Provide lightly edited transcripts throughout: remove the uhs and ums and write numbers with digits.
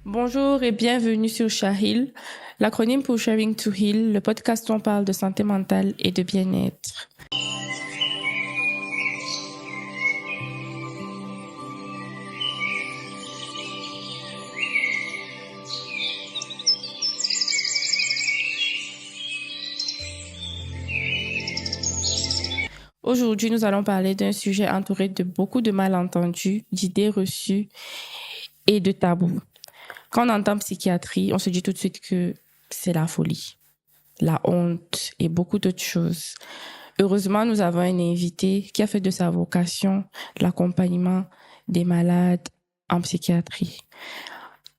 Bonjour et bienvenue sur Shahil, l'acronyme pour Sharing to Heal, le podcast où on parle de santé mentale et de bien-être. Aujourd'hui, nous allons parler d'un sujet entouré de beaucoup de malentendus, d'idées reçues et de tabous. Quand on entend psychiatrie, on se dit tout de suite que c'est la folie, la honte et beaucoup d'autres choses. Heureusement, nous avons un invité qui a fait de sa vocation l'accompagnement des malades en psychiatrie.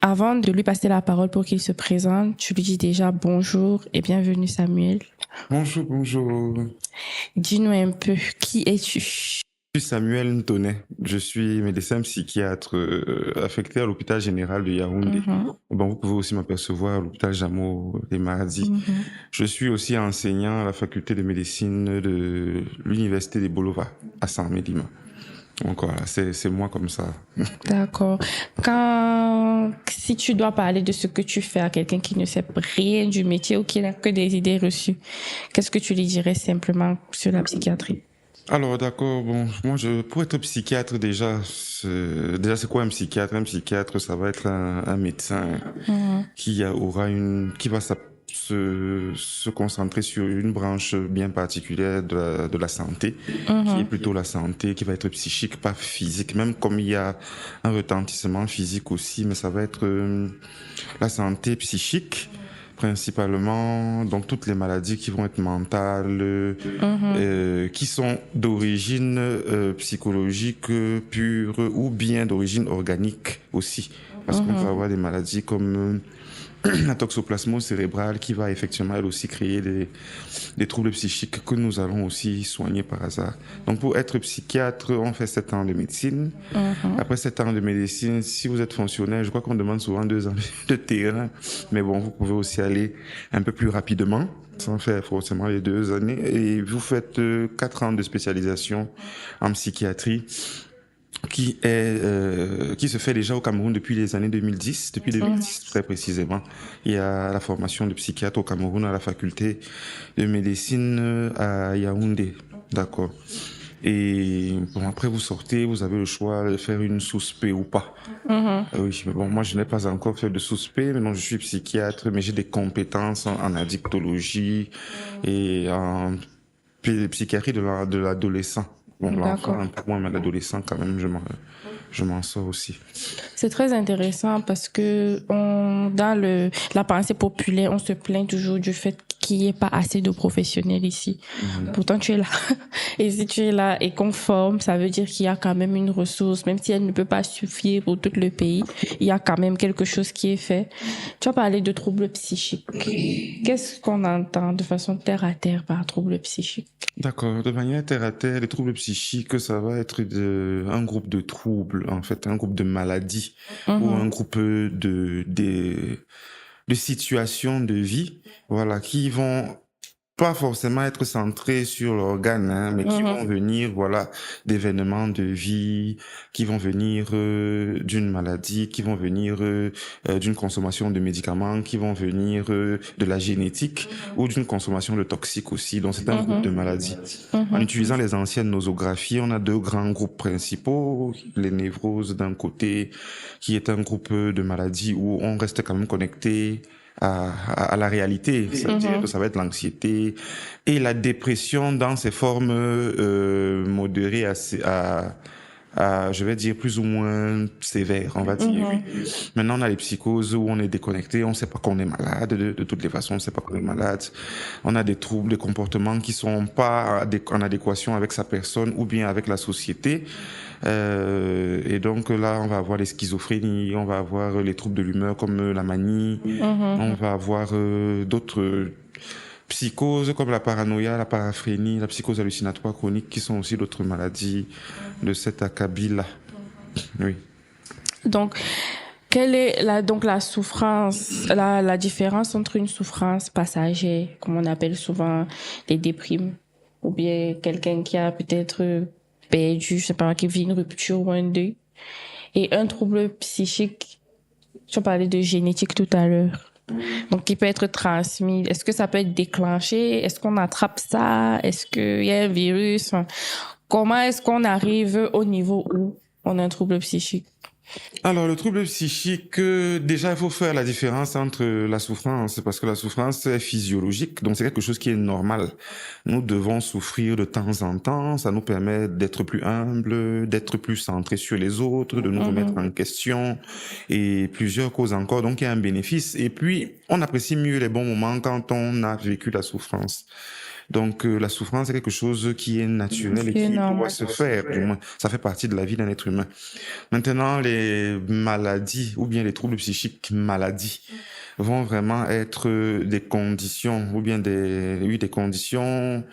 Avant de lui passer la parole pour qu'il se présente, je lui dis déjà bonjour et bienvenue Samuel. Bonjour. Dis-nous un peu, qui es-tu? Je suis Samuel Ntonnet. Je suis médecin psychiatre affecté à l'hôpital général de Yaoundé. Bon, vous pouvez aussi m'apercevoir à l'hôpital Jamo les mardis. Je suis aussi enseignant à la faculté de médecine de l'université de Bolova à Saint-Médima. Donc voilà, c'est moi comme ça. D'accord. Si tu dois parler de ce que tu fais à quelqu'un qui ne sait rien du métier ou qui n'a que des idées reçues, qu'est-ce que tu lui dirais simplement sur la psychiatrie? Alors d'accord, bon, pour être psychiatre déjà, c'est quoi un psychiatre? Un psychiatre, ça va être un médecin qui va se concentrer sur une branche bien particulière de la santé, qui est plutôt la santé, qui va être psychique, pas physique, même comme il y a un retentissement physique aussi, mais ça va être la santé psychique. Principalement, donc toutes les maladies qui vont être mentales, qui sont d'origine psychologique pure ou bien d'origine organique aussi. Parce qu'on peut avoir des maladies comme la toxoplasmose cérébrale qui va effectivement elle aussi créer des troubles psychiques que nous allons aussi soigner par hasard. Donc pour être psychiatre, on fait 7 ans de médecine. Après 7 ans de médecine, si vous êtes fonctionnaire, je crois qu'on demande souvent 2 ans de terrain. Mais bon, vous pouvez aussi aller un peu plus rapidement, sans faire forcément les 2 années. Et vous faites 4 ans de spécialisation en psychiatrie qui se fait déjà au Cameroun depuis les années 2010, depuis 2010 très précisément. Il y a la formation de psychiatre au Cameroun à la faculté de médecine à Yaoundé, d'accord. Et bon, après vous sortez, vous avez le choix de faire une sous-spé ou pas. Oui, mais bon, moi je n'ai pas encore fait de sous-spé, mais non, je suis psychiatre, mais j'ai des compétences en addictologie et en psychiatrie de l'adolescent. Bon, l'enfant un peu moins, mais l'adolescent quand même, je m'en sors aussi. C'est très intéressant parce que dans la pensée populaire, on se plaint toujours du fait qu'il n'y ait pas assez de professionnels ici. Pourtant, tu es là. Et si tu es là et conforme, ça veut dire qu'il y a quand même une ressource, même si elle ne peut pas suffire pour tout le pays, il y a quand même quelque chose qui est fait. Tu as parlé de troubles psychiques. Qu'est-ce qu'on entend de façon terre à terre par troubles psychiques? D'accord. De manière terre à terre, les troubles psychiques, ça va être un groupe de troubles, en fait, un groupe de maladies ou un groupe de situations de vie, voilà, qui vont pas forcément être centrés sur l'organe, hein, mais qui vont venir, voilà, d'événements de vie, qui vont venir d'une maladie, qui vont venir d'une consommation de médicaments, qui vont venir de la génétique ou d'une consommation de toxiques aussi. Donc c'est un groupe de maladies. En utilisant les anciennes nosographies, on a 2 grands groupes principaux, les névroses d'un côté, qui est un groupe de maladies où on reste quand même connecté à la réalité, c'est-à-dire que ça va être l'anxiété et la dépression dans ses formes modérées je vais dire plus ou moins sévères, on va dire. Maintenant, on a les psychoses où on est déconnecté, on ne sait pas qu'on est malade, de toutes les façons, on ne sait pas qu'on est malade. On a des troubles, des comportements qui sont pas en adéquation avec sa personne ou bien avec la société. Et donc là, on va avoir les schizophrénies, on va avoir les troubles de l'humeur comme la manie, on va avoir d'autres psychoses comme la paranoïa, la paraphrénie, la psychose hallucinatoire chronique, qui sont aussi d'autres maladies de cet acabit-là. Oui. Donc, quelle est la souffrance, la différence entre une souffrance passagère, comme on appelle souvent les déprimes, ou bien quelqu'un qui a peut-être perdu, je sais pas, qui vit une rupture ou un deuil, et un trouble psychique Tu as parlé de génétique tout à l'heure. Donc, qui peut être transmis. Est-ce que ça peut être déclenché? Est-ce qu'on attrape ça? Est-ce qu'il y a un virus? Comment est-ce qu'on arrive au niveau où on a un trouble psychique? Alors, le trouble psychique, déjà, il faut faire la différence entre la souffrance, parce que la souffrance est physiologique, donc c'est quelque chose qui est normal. Nous devons souffrir de temps en temps, ça nous permet d'être plus humbles, d'être plus centrés sur les autres, de nous remettre en question, et plusieurs causes encore, donc il y a un bénéfice. Et puis, on apprécie mieux les bons moments quand on a vécu la souffrance. Donc la souffrance est quelque chose qui est naturel et qui doit se faire, du moins. Ça fait partie de la vie d'un être humain. Maintenant, les maladies ou bien les troubles psychiques maladies vont vraiment être des conditions ou bien des conditions,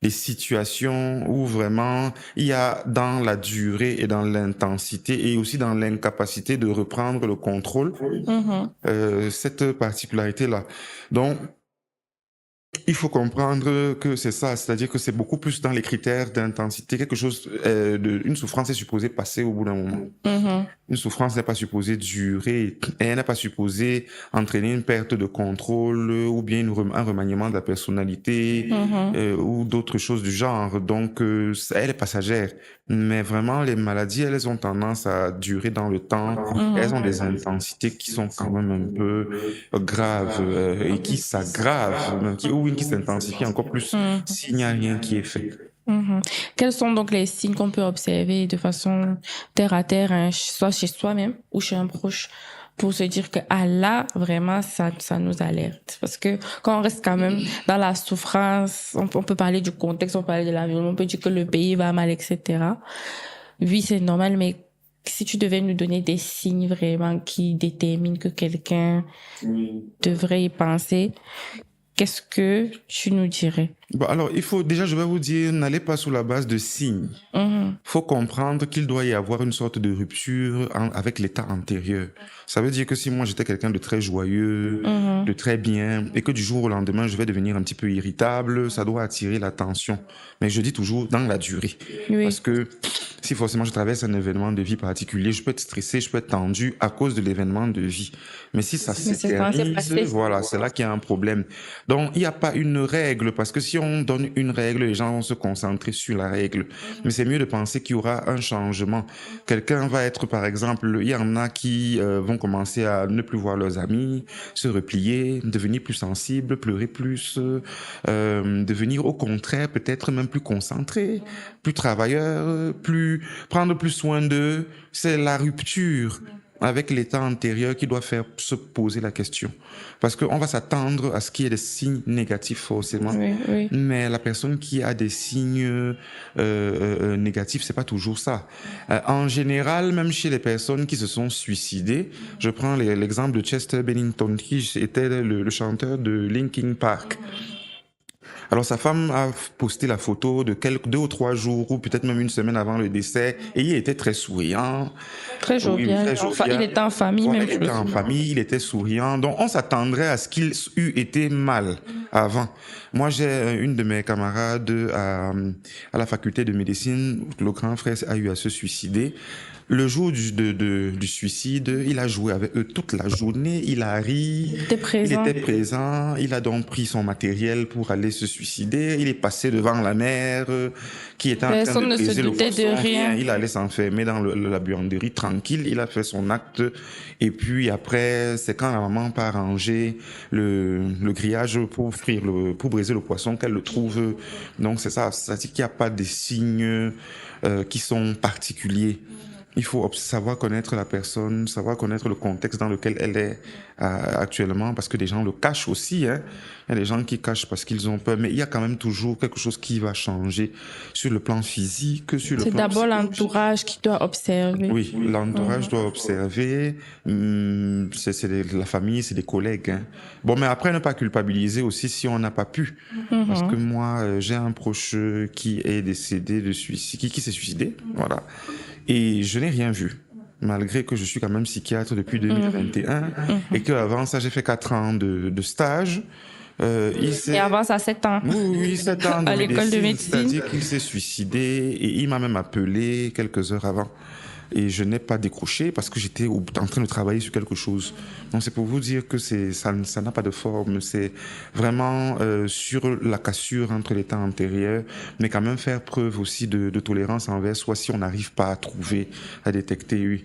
des situations où vraiment il y a dans la durée et dans l'intensité et aussi dans l'incapacité de reprendre le contrôle cette particularité-là. Donc, il faut comprendre que c'est ça, c'est-à-dire que c'est beaucoup plus dans les critères d'intensité. Quelque chose, une souffrance est supposée passer au bout d'un moment. Une souffrance n'est pas supposée durer, et elle n'est pas supposée entraîner une perte de contrôle ou bien un remaniement de la personnalité ou d'autres choses du genre. Donc, elle est passagère. Mais vraiment, les maladies, elles ont tendance à durer dans le temps. Elles ont des intensités qui sont quand même un peu graves et qui s'aggravent, qui s'intensifient encore plus s'il n'y a rien qui est fait. Quels sont donc les signes qu'on peut observer de façon terre à terre, hein, soit chez soi-même ou chez un proche, pour se dire que là, vraiment, ça nous alerte? Parce que quand on reste quand même dans la souffrance, on peut parler du contexte, on peut parler de l'environnement, on peut dire que le pays va mal, etc. Oui, c'est normal, mais si tu devais nous donner des signes vraiment qui déterminent que quelqu'un devrait y penser, qu'est-ce que tu nous dirais? Bon, alors, je vais vous dire, n'allez pas sous la base de signes. Faut comprendre qu'il doit y avoir une sorte de rupture avec l'état antérieur. Ça veut dire que si moi j'étais quelqu'un de très joyeux, de très bien, et que du jour au lendemain je vais devenir un petit peu irritable, ça doit attirer l'attention. Mais je dis toujours dans la durée. Parce que si forcément je traverse un événement de vie particulier, je peux être stressé, je peux être tendu à cause de l'événement de vie. Mais si ça s'éternise, voilà, c'est là qu'il y a un problème. Donc, il n'y a pas une règle, parce que si on donne une règle, les gens vont se concentrer sur la règle. Mais c'est mieux de penser qu'il y aura un changement. Quelqu'un va être, par exemple, il y en a qui vont commencer à ne plus voir leurs amis, se replier, devenir plus sensibles, pleurer plus, devenir au contraire peut-être même plus concentrés, plus travailleurs, prendre plus soin d'eux. C'est la rupture avec l'état antérieur qui doit faire se poser la question. Parce qu'on va s'attendre à ce qu'il y ait des signes négatifs forcément. Mais la personne qui a des signes négatifs, c'est pas toujours ça. En général, même chez les personnes qui se sont suicidées, je prends l'exemple de Chester Bennington, qui était le chanteur de Linkin Park. Alors sa femme a posté la photo de 2 ou 3 jours ou peut-être même une semaine avant le décès et il était très souriant. Très jovial. Il était en famille même. Il était en famille, il était souriant. Donc on s'attendrait à ce qu'il eût été mal avant. Moi j'ai une de mes camarades à la faculté de médecine, le grand frère a eu à se suicider. Le jour du suicide, il a joué avec eux toute la journée, il a ri, il était présent, il a donc pris son matériel pour aller se suicider, il est passé devant la mère qui était en train de briser le poisson, il allait s'enfermer dans la buanderie tranquille, il a fait son acte et puis après, c'est quand la maman part ranger le grillage pour briser le poisson qu'elle le trouve. Donc c'est ça, c'est-à-dire qu'il n'y a pas de signes qui sont particuliers. Il faut savoir connaître la personne, savoir connaître le contexte dans lequel elle est actuellement, parce que des gens le cachent aussi. Hein. Il y a des gens qui cachent parce qu'ils ont peur, mais il y a quand même toujours quelque chose qui va changer sur le plan physique, sur le plan... C'est d'abord l'entourage qui doit observer. Oui, l'entourage doit observer. C'est la famille, c'est des collègues. Hein. Bon, mais après, ne pas culpabiliser aussi si on n'a pas pu. Parce que moi, j'ai un proche qui est décédé de suicide, qui s'est suicidé, voilà. Et je n'ai rien vu, malgré que je suis quand même psychiatre depuis 2021 et qu'avant ça, j'ai fait 4 ans de stage. Et avant ça, 7 ans. Oui, 7 ans à l'école de médecine. C'est-à-dire qu'il s'est suicidé et il m'a même appelé quelques heures avant. et je n'ai pas décroché parce que j'étais en train de travailler sur quelque chose. Donc c'est pour vous dire que ça n'a pas de forme, c'est vraiment sur la cassure entre les temps antérieurs, mais quand même faire preuve aussi de tolérance envers soi si on n'arrive pas à trouver, à détecter, oui.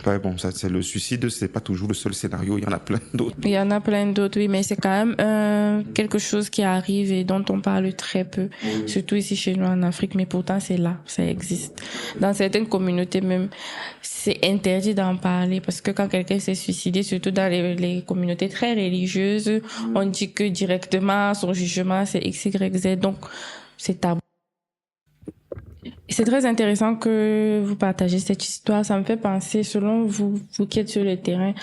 Ouais, bon, ça, c'est le suicide, c'est pas toujours le seul scénario, il y en a plein d'autres. Il y en a plein d'autres, oui, mais c'est quand même quelque chose qui arrive et dont on parle très peu, surtout ici chez nous en Afrique, mais pourtant c'est là, ça existe. Dans certaines communautés même, c'est interdit d'en parler parce que quand quelqu'un s'est suicidé, surtout dans les communautés très religieuses, on dit que directement son jugement c'est X, Y, Z, donc c'est tabou. C'est très intéressant que vous partagez cette histoire. Ça me fait penser, selon vous, vous qui êtes sur le terrain,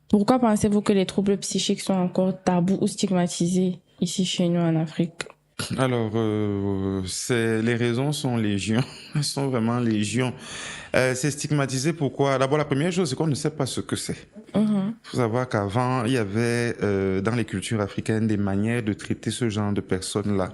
pourquoi pensez-vous que les troubles psychiques sont encore tabous ou stigmatisés ici chez nous en Afrique? Alors, les raisons sont légion. Elles sont vraiment légion. C'est stigmatisé pourquoi? D'abord, la première chose, c'est qu'on ne sait pas ce que c'est. Il faut savoir qu'avant, il y avait dans les cultures africaines des manières de traiter ce genre de personnes-là.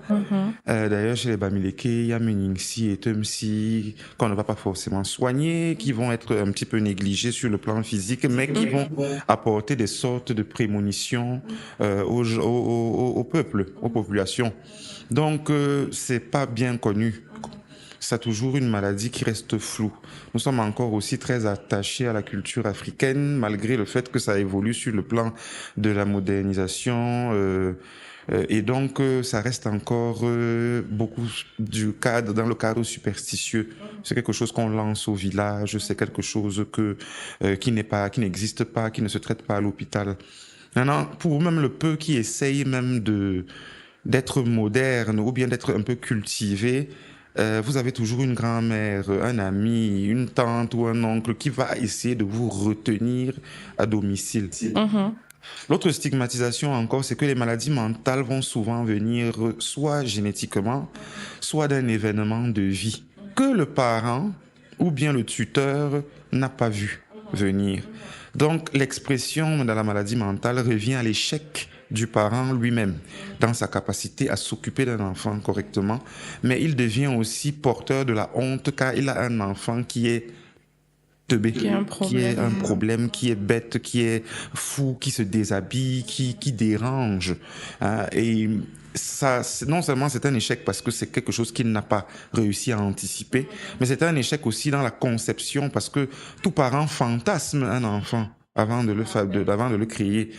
D'ailleurs, chez les Bamileke, il y a Meningsi et Tumsi qu'on ne va pas forcément soigner, qui vont être un petit peu négligés sur le plan physique, mais qui vont apporter des sortes de prémonitions au peuple, aux populations. Donc, c'est pas bien connu. C'est toujours une maladie qui reste floue. Nous sommes encore aussi très attachés à la culture africaine, malgré le fait que ça évolue sur le plan de la modernisation. Et donc, ça reste encore beaucoup dans le cadre superstitieux. C'est quelque chose qu'on lance au village, c'est quelque chose qui n'existe pas, qui ne se traite pas à l'hôpital. Maintenant, pour même le peu qui essaye même d'être moderne ou bien d'être un peu cultivé, vous avez toujours une grand-mère, un ami, une tante ou un oncle qui va essayer de vous retenir à domicile. L'autre stigmatisation encore, c'est que les maladies mentales vont souvent venir soit génétiquement, soit d'un événement de vie que le parent ou bien le tuteur n'a pas vu venir. Donc l'expression de la maladie mentale revient à l'échec du parent lui-même dans sa capacité à s'occuper d'un enfant correctement, mais il devient aussi porteur de la honte car il a un enfant qui est teubé, qui est un problème, qui est bête, qui est fou, qui se déshabille, qui dérange. Et ça, non seulement c'est un échec parce que c'est quelque chose qu'il n'a pas réussi à anticiper, mais c'est un échec aussi dans la conception parce que tout parent fantasme un enfant avant de le créer.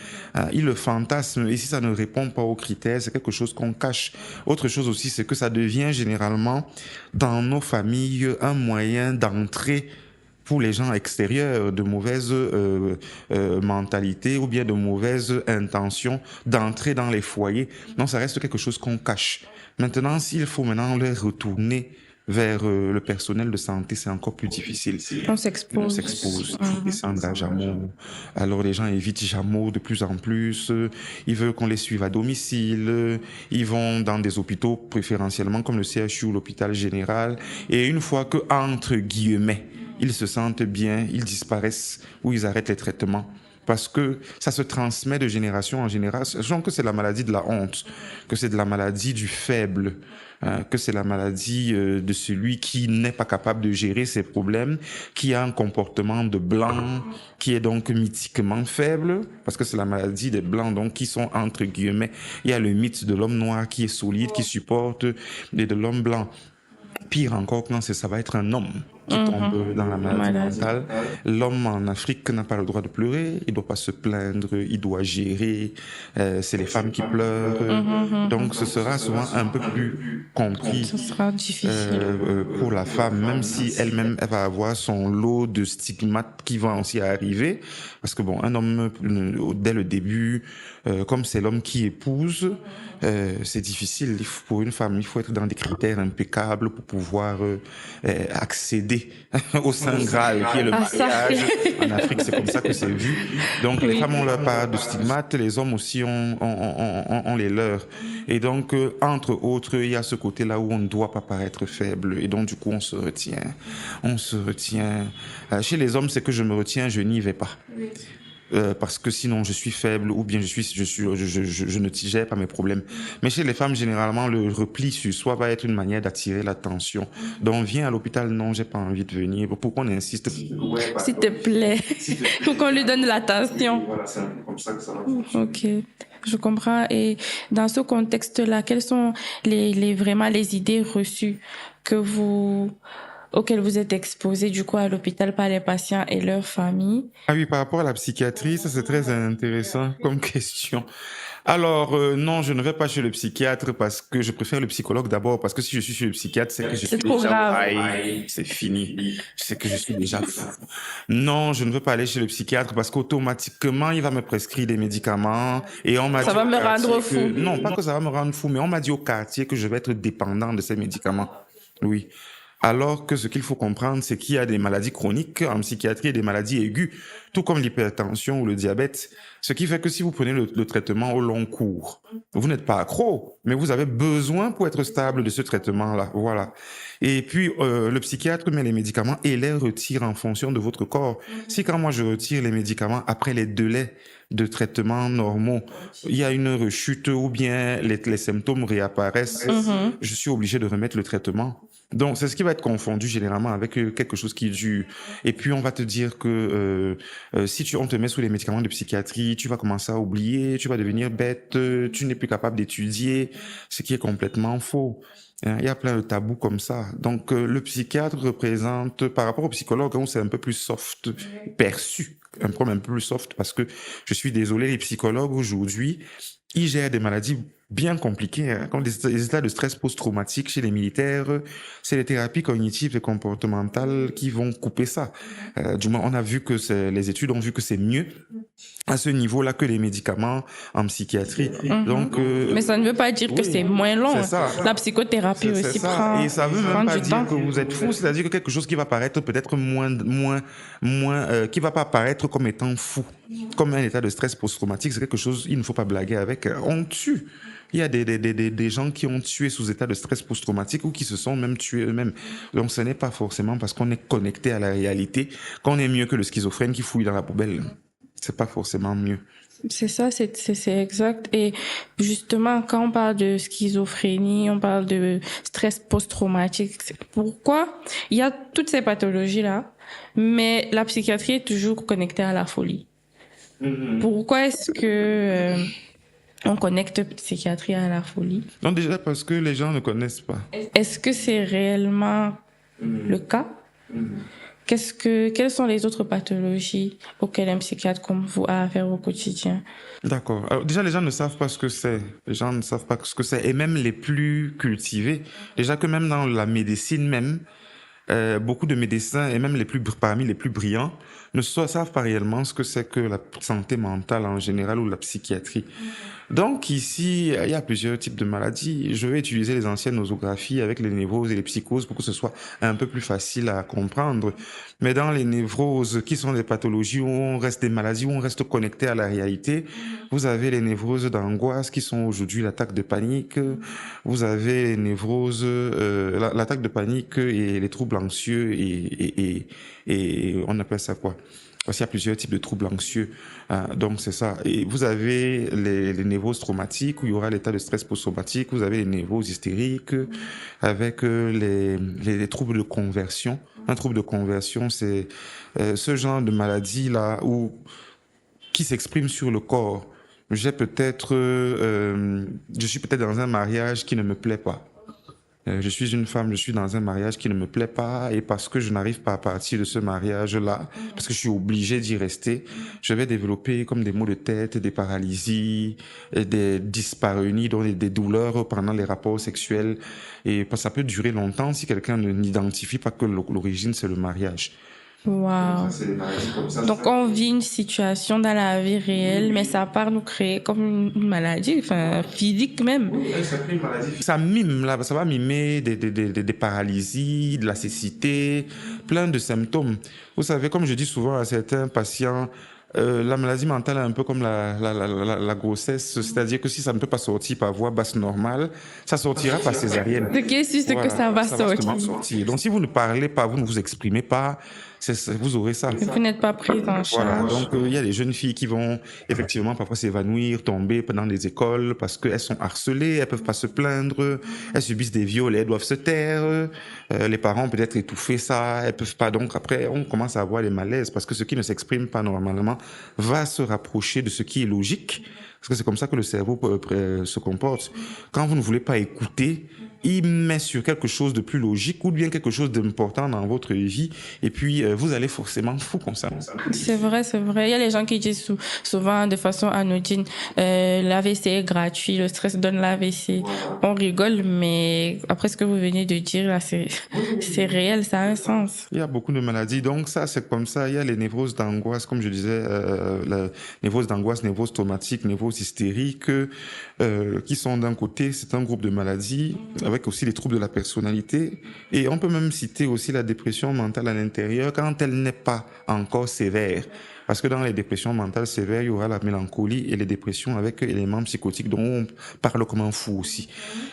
Il le fantasme et si ça ne répond pas aux critères, c'est quelque chose qu'on cache. Autre chose aussi, c'est que ça devient généralement dans nos familles un moyen d'entrée pour les gens extérieurs de mauvaise mentalité ou bien de mauvaises intentions d'entrer dans les foyers. Donc ça reste quelque chose qu'on cache. Maintenant, s'il faut maintenant les retourner vers le personnel de santé, c'est encore plus difficile. On s'expose. On s'expose. Descendre à Jammo. Alors les gens évitent Jammo de plus en plus. Ils veulent qu'on les suive à domicile. Ils vont dans des hôpitaux préférentiellement comme le CHU ou l'hôpital général. Et une fois que, entre guillemets, ils se sentent bien, ils disparaissent ou ils arrêtent les traitements. Parce que ça se transmet de génération en génération. Je pense que c'est la maladie de la honte, que c'est de la maladie du faible, que c'est la maladie de celui qui n'est pas capable de gérer ses problèmes, qui a un comportement de blanc, qui est donc mythiquement faible, parce que c'est la maladie des blancs, donc qui sont entre guillemets. Il y a le mythe de l'homme noir qui est solide, qui supporte, et de l'homme blanc. Pire encore, quand ça va être un homme qui tombe dans la maladie mentale. L'homme en Afrique n'a pas le droit de pleurer, il ne doit pas se plaindre, il doit gérer, c'est les femmes qui pleurent. Donc ce sera souvent un peu plus compris. Ce sera difficile. Pour la femme, même si elle-même elle va avoir son lot de stigmates qui vont aussi arriver. Parce que bon, un homme, dès le début, comme c'est l'homme qui épouse, c'est difficile. Pour une femme, il faut être dans des critères impeccables pour pouvoir accéder au Saint Graal, qui est le mariage. En Afrique, c'est comme ça que c'est vu. Donc, les femmes ont leur part de stigmates, les hommes aussi ont les leurs. Et donc, entre autres, il y a ce côté-là où on ne doit pas paraître faible. Et donc, du coup, on se retient. On se retient. Chez les hommes, c'est que je me retiens, je n'y vais pas. parce que sinon je suis faible ou bien je ne gère pas mes problèmes. Mais chez les femmes, généralement, le repli sur soi va être une manière d'attirer l'attention. Donc, viens à l'hôpital, non, j'ai pas envie de venir. Pourquoi on insiste? Ouais, S'il te plaît, pour qu'on lui donne de l'attention. Voilà, c'est un peu comme ça que ça va. Ok, je comprends. Et dans ce contexte-là, quelles sont vraiment les idées reçues auxquelles vous êtes exposés du coup à l'hôpital par les patients et leurs familles? Ah oui, par rapport à la psychiatrie, ça c'est très intéressant comme question. Alors, non, je ne vais pas chez le psychiatre parce que je préfère le psychologue d'abord, parce que si je suis chez le psychiatre, c'est que je suis trop déjà grave. aïe, c'est fini. C'est que je suis déjà fou. Non, je ne veux pas aller chez le psychiatre parce qu'automatiquement, il va me prescrire des médicaments et on m'a Ça dit va au me quartier rendre que- fou. Non, pas que ça va me rendre fou, mais on m'a dit au quartier que je vais être dépendant de ces médicaments. Oui. Alors que ce qu'il faut comprendre, c'est qu'il y a des maladies chroniques en psychiatrie et des maladies aiguës, tout comme l'hypertension ou le diabète. Ce qui fait que si vous prenez le traitement au long cours, vous n'êtes pas accro, mais vous avez besoin pour être stable de ce traitement-là. Voilà. Et puis, le psychiatre met les médicaments et les retire en fonction de votre corps. Si quand moi je retire les médicaments après les délais de traitement normaux, il y a une rechute ou bien les symptômes réapparaissent, je suis obligé de remettre le traitement. Donc, c'est ce qui va être confondu généralement avec quelque chose qui dure. Et puis, on va te dire que si on te met sous les médicaments de psychiatrie, tu vas commencer à oublier, tu vas devenir bête, tu n'es plus capable d'étudier, ce qui est complètement faux. Il y a plein de tabous comme ça. Donc, le psychiatre représente, par rapport au psychologue, où c'est un peu plus soft, perçu, un problème un peu plus soft, parce que je suis désolé, les psychologues aujourd'hui, ils gèrent des maladies bien compliquées, hein, comme des états de stress post-traumatique chez les militaires. C'est les thérapies cognitives et comportementales qui vont couper ça. Du moins, on a vu que les études ont vu que c'est mieux à ce niveau-là que les médicaments en psychiatrie. Donc, Mais ça ne veut pas dire que c'est moins long. c'est ça. La psychothérapie C'est aussi ça. prend, Et ça veut prend même pas du dire temps. que vous êtes fou, c'est-à-dire que quelque chose qui va paraître peut-être qui va pas paraître comme étant fou, comme un état de stress post-traumatique, c'est quelque chose, il ne faut pas blaguer avec. On tue. Il y a des gens qui ont tué sous état de stress post-traumatique ou qui se sont même tués eux-mêmes. Donc ce n'est pas forcément parce qu'on est connecté à la réalité qu'on est mieux que le schizophrène qui fouille dans la poubelle. C'est pas forcément mieux. C'est ça, c'est exact. Et justement, quand on parle de schizophrénie, on parle de stress post-traumatique, pourquoi il y a toutes ces pathologies-là, mais la psychiatrie est toujours connectée à la folie? Pourquoi est-ce que on connecte psychiatrie à la folie? Non, déjà parce que les gens ne connaissent pas. Est-ce que c'est réellement le cas? Quelles sont les autres pathologies auxquelles un psychiatre comme vous a affaire au quotidien? D'accord. Alors déjà, les gens ne savent pas ce que c'est. Les gens ne savent pas ce que c'est. Et même les plus cultivés, déjà que même dans la médecine même, beaucoup de médecins et même parmi les plus brillants ne savent pas réellement ce que c'est que la santé mentale en général ou la psychiatrie. Donc ici, il y a plusieurs types de maladies. Je vais utiliser les anciennes nosographies avec les névroses et les psychoses pour que ce soit un peu plus facile à comprendre. Mais dans les névroses, qui sont des pathologies où on reste des maladies, où on reste connecté à la réalité, vous avez les névroses d'angoisse qui sont aujourd'hui l'attaque de panique. Vous avez les névroses, l'attaque de panique et les troubles anxieux et on appelle ça quoi? Parce qu'il y a plusieurs types de troubles anxieux. Donc, c'est ça. Et vous avez les névroses traumatiques où il y aura l'état de stress post-traumatique. Vous avez les névroses hystériques avec les troubles de conversion. Un trouble de conversion, c'est ce genre de maladie-là qui s'exprime sur le corps. Je suis peut-être dans un mariage qui ne me plaît pas. Je suis une femme, je suis dans un mariage qui ne me plaît pas et parce que je n'arrive pas à partir de ce mariage-là, parce que je suis obligé d'y rester, je vais développer comme des maux de tête, des paralysies, des dyspareunies, donc des douleurs pendant les rapports sexuels. Et ça peut durer longtemps si quelqu'un n'identifie pas que l'origine, c'est le mariage. Wow. Donc, on vit une situation dans la vie réelle, mais ça part nous créer comme une maladie, enfin, physique même. Ça mime, là, ça va mimer des paralysies, de la cécité, plein de symptômes. Vous savez, comme je dis souvent à certains patients, la maladie mentale est un peu comme la grossesse, c'est-à-dire que si ça ne peut pas sortir par voie basse normale, ça sortira par césarienne. De qu'est-ce que ça va sortir? Donc si vous ne parlez pas, vous ne vous exprimez pas, vous aurez ça. Vous n'êtes pas prise en Voilà, charge. donc il y a des jeunes filles qui vont effectivement parfois s'évanouir, tomber pendant les écoles parce qu'elles sont harcelées, elles peuvent pas se plaindre, elles subissent des viols, elles doivent se taire, les parents peut-être étouffer ça, elles peuvent pas. Donc après, on commence à avoir des malaises parce que ce qui ne s'exprime pas normalement va se rapprocher de ce qui est logique, parce que c'est comme ça que le cerveau se comporte. Quand vous ne voulez pas écouter, il met sur quelque chose de plus logique ou bien quelque chose d'important dans votre vie et puis vous allez forcément fou comme ça. C'est vrai, c'est vrai. Il y a les gens qui disent souvent de façon anodine, l'AVC est gratuit, le stress donne l'AVC. On rigole, mais après ce que vous venez de dire là, c'est réel, ça a un sens. Il y a beaucoup de maladies, donc ça c'est comme ça. Il y a les névroses d'angoisse, comme je disais, la névrose d'angoisse, névrose traumatique, névrose hystérique, qui sont d'un côté, c'est un groupe de maladies avec aussi les troubles de la personnalité, et on peut même citer aussi la dépression mentale à l'intérieur quand elle n'est pas encore sévère. Parce que dans les dépressions mentales sévères, il y aura la mélancolie et les dépressions avec éléments psychotiques dont on parle comme un fou aussi.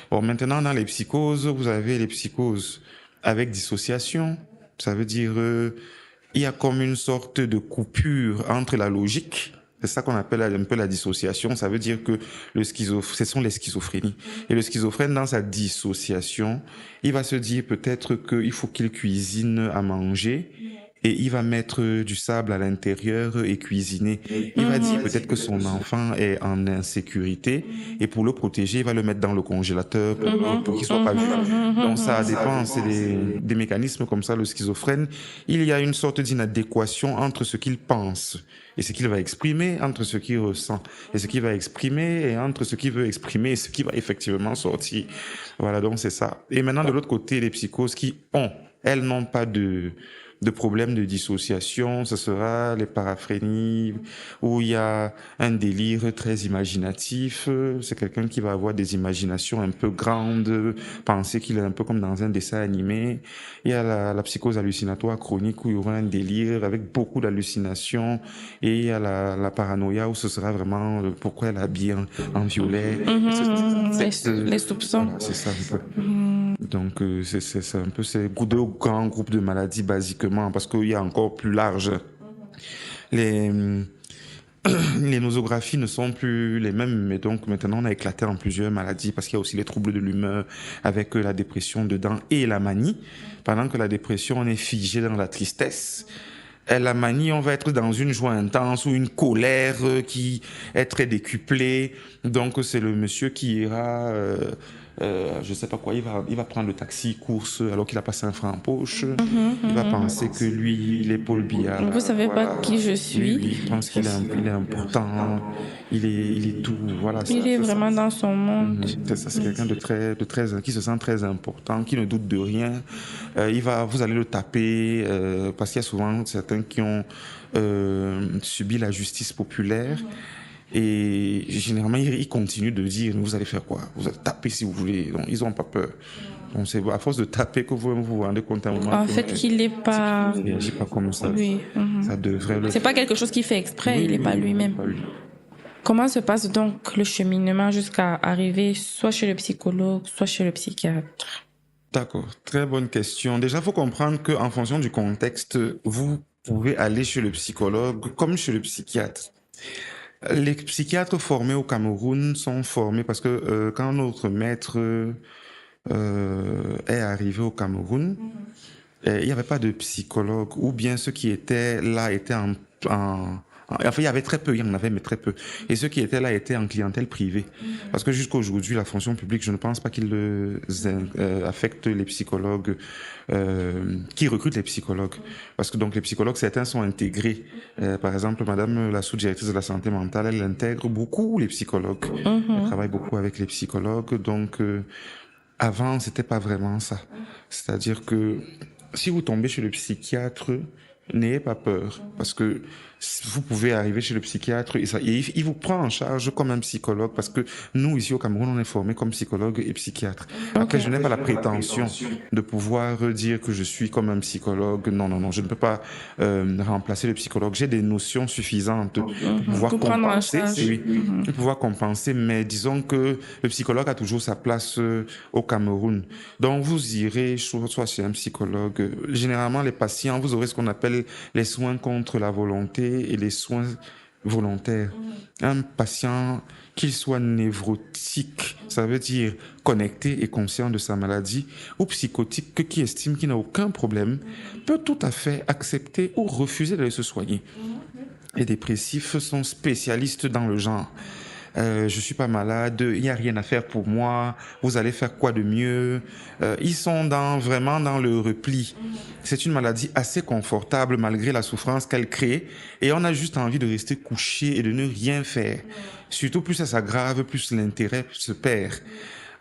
Bon, maintenant, dans les psychoses, vous avez les psychoses avec dissociation. Ça veut dire, il y a comme une sorte de coupure entre la logique. C'est ça qu'on appelle un peu la dissociation. Ça veut dire que ce sont les schizophrénies. Et le schizophrène, dans sa dissociation, il va se dire peut-être qu'il faut qu'il cuisine à manger et il va mettre du sable à l'intérieur et cuisiner. Il va dire peut-être que son enfant est en insécurité et pour le protéger, il va le mettre dans le congélateur pour qu'il soit pas vu. Donc ça dépend, c'est des mécanismes comme ça, le schizophrène. Il y a une sorte d'inadéquation entre ce qu'il pense et ce qu'il va exprimer, entre ce qu'il ressent et ce qu'il va exprimer, et entre ce qu'il veut exprimer et ce qui va effectivement sortir. Voilà, donc c'est ça. Et maintenant, de l'autre côté, les psychoses elles n'ont pas de problèmes de dissociation, ce sera les paraphrénies, où il y a un délire très imaginatif. C'est quelqu'un qui va avoir des imaginations un peu grandes, penser qu'il est un peu comme dans un dessin animé. Il y a la psychose hallucinatoire chronique, où il y aura un délire avec beaucoup d'hallucinations. Et il y a la paranoïa, où ce sera vraiment pourquoi elle habille en violet. Les soupçons. Voilà, c'est ça un peu. Donc c'est un peu ces deux grands groupes de maladies basiquement, parce qu'il y a encore plus large. Les nosographies ne sont plus les mêmes, mais donc maintenant on a éclaté en plusieurs maladies, parce qu'il y a aussi les troubles de l'humeur avec la dépression dedans et la manie. Pendant que la dépression, on est figé dans la tristesse. Et la manie, on va être dans une joie intense ou une colère qui est très décuplée. Donc c'est le monsieur qui ira je sais pas quoi, il va prendre le taxi course alors qu'il a pas 5 francs en poche. Il va penser que lui, il est Paul Biya. Vous savez pas qui je suis. Oui, il pense qu'il est important, il est tout, voilà. Il est vraiment dans son monde. C'est ça, c'est quelqu'un de très, qui se sent très important, qui ne doute de rien. Vous allez le taper, parce qu'il y a souvent certains qui ont subi la justice populaire. Et généralement, ils continuent de dire, vous allez faire quoi? Vous allez taper si vous voulez. Donc, ils n'ont pas peur. Donc, c'est à force de taper que vous vous rendez compte à un moment. En fait, qu'il n'est pas... Il ne réagit pas comme ça. Oui. Ça devrait le... C'est pas quelque chose qu'il fait exprès, Oui, il n'est pas lui-même. pas lui. Comment se passe donc le cheminement jusqu'à arriver soit chez le psychologue, soit chez le psychiatre? D'accord, très bonne question. Déjà, il faut comprendre qu'en fonction du contexte, vous pouvez aller chez le psychologue comme chez le psychiatre. Les psychiatres formés au Cameroun sont formés parce que quand notre maître est arrivé au Cameroun, il n'y avait pas de psychologue, ou bien ceux qui étaient là étaient enfin, il y avait très peu, il y en avait, mais très peu. Et ceux qui étaient là étaient en clientèle privée. Parce que jusqu'à aujourd'hui, la fonction publique, je ne pense pas qu'il affecte les psychologues, qui recrutent les psychologues. Parce que donc les psychologues, certains sont intégrés. Par exemple, madame la sous-directrice de la santé mentale, elle intègre beaucoup les psychologues. Elle travaille beaucoup avec les psychologues. Donc, avant, c'était pas vraiment ça. C'est-à-dire que si vous tombez chez le psychiatre, n'ayez pas peur, parce que vous pouvez arriver chez le psychiatre et il vous prend en charge comme un psychologue parce que nous, ici au Cameroun, on est formés comme psychologue et psychiatre. Après, je n'ai pas la prétention de pouvoir dire que je suis comme un psychologue. Non, non, non, je ne peux pas remplacer le psychologue. J'ai des notions suffisantes pour pouvoir compenser. Oui, pour pouvoir compenser, mais disons que le psychologue a toujours sa place au Cameroun. Donc, vous irez soit chez un psychologue. Généralement, les patients, vous aurez ce qu'on appelle les soins contre la volonté et les soins volontaires. Un patient, qu'il soit névrotique, ça veut dire connecté et conscient de sa maladie, ou psychotique, qui estime qu'il n'a aucun problème, peut tout à fait accepter ou refuser d'aller se soigner. Les dépressifs sont spécialistes dans le genre. Je suis pas malade, il n'y a rien à faire pour moi, vous allez faire quoi de mieux? Ils sont vraiment dans le repli. C'est une maladie assez confortable malgré la souffrance qu'elle crée et on a juste envie de rester couché et de ne rien faire. Surtout plus ça s'aggrave, plus l'intérêt se perd.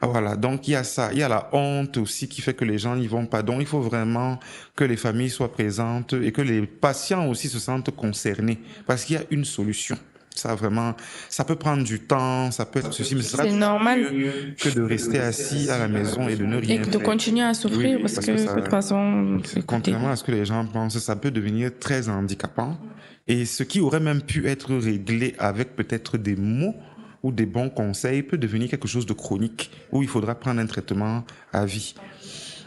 Voilà, donc il y a ça, il y a la honte aussi qui fait que les gens n'y vont pas. Donc il faut vraiment que les familles soient présentes et que les patients aussi se sentent concernés parce qu'il y a une solution. Ça vraiment, ça peut prendre du temps, ça peut être ceci, mais c'est normal que de rester assis à la maison et de ne rien faire. Et de continuer à souffrir Oui, parce que de toute façon, contrairement à ce que les gens pensent, ça peut devenir très handicapant. Et ce qui aurait même pu être réglé avec peut-être des mots ou des bons conseils peut devenir quelque chose de chronique où il faudra prendre un traitement à vie.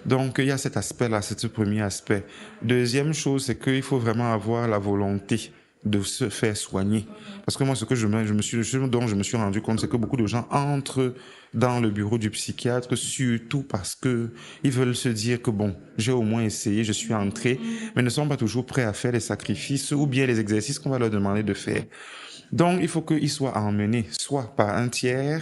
Donc, il y a cet aspect-là, c'est ce premier aspect. Deuxième chose, c'est qu'il faut vraiment avoir la volonté de se faire soigner. Parce que moi, ce dont je me suis rendu compte, c'est que beaucoup de gens entrent dans le bureau du psychiatre, surtout parce que ils veulent se dire que bon, j'ai au moins essayé, je suis entré, mais ne sont pas toujours prêts à faire les sacrifices ou bien les exercices qu'on va leur demander de faire. Donc, il faut qu'ils soient emmenés, soit par un tiers,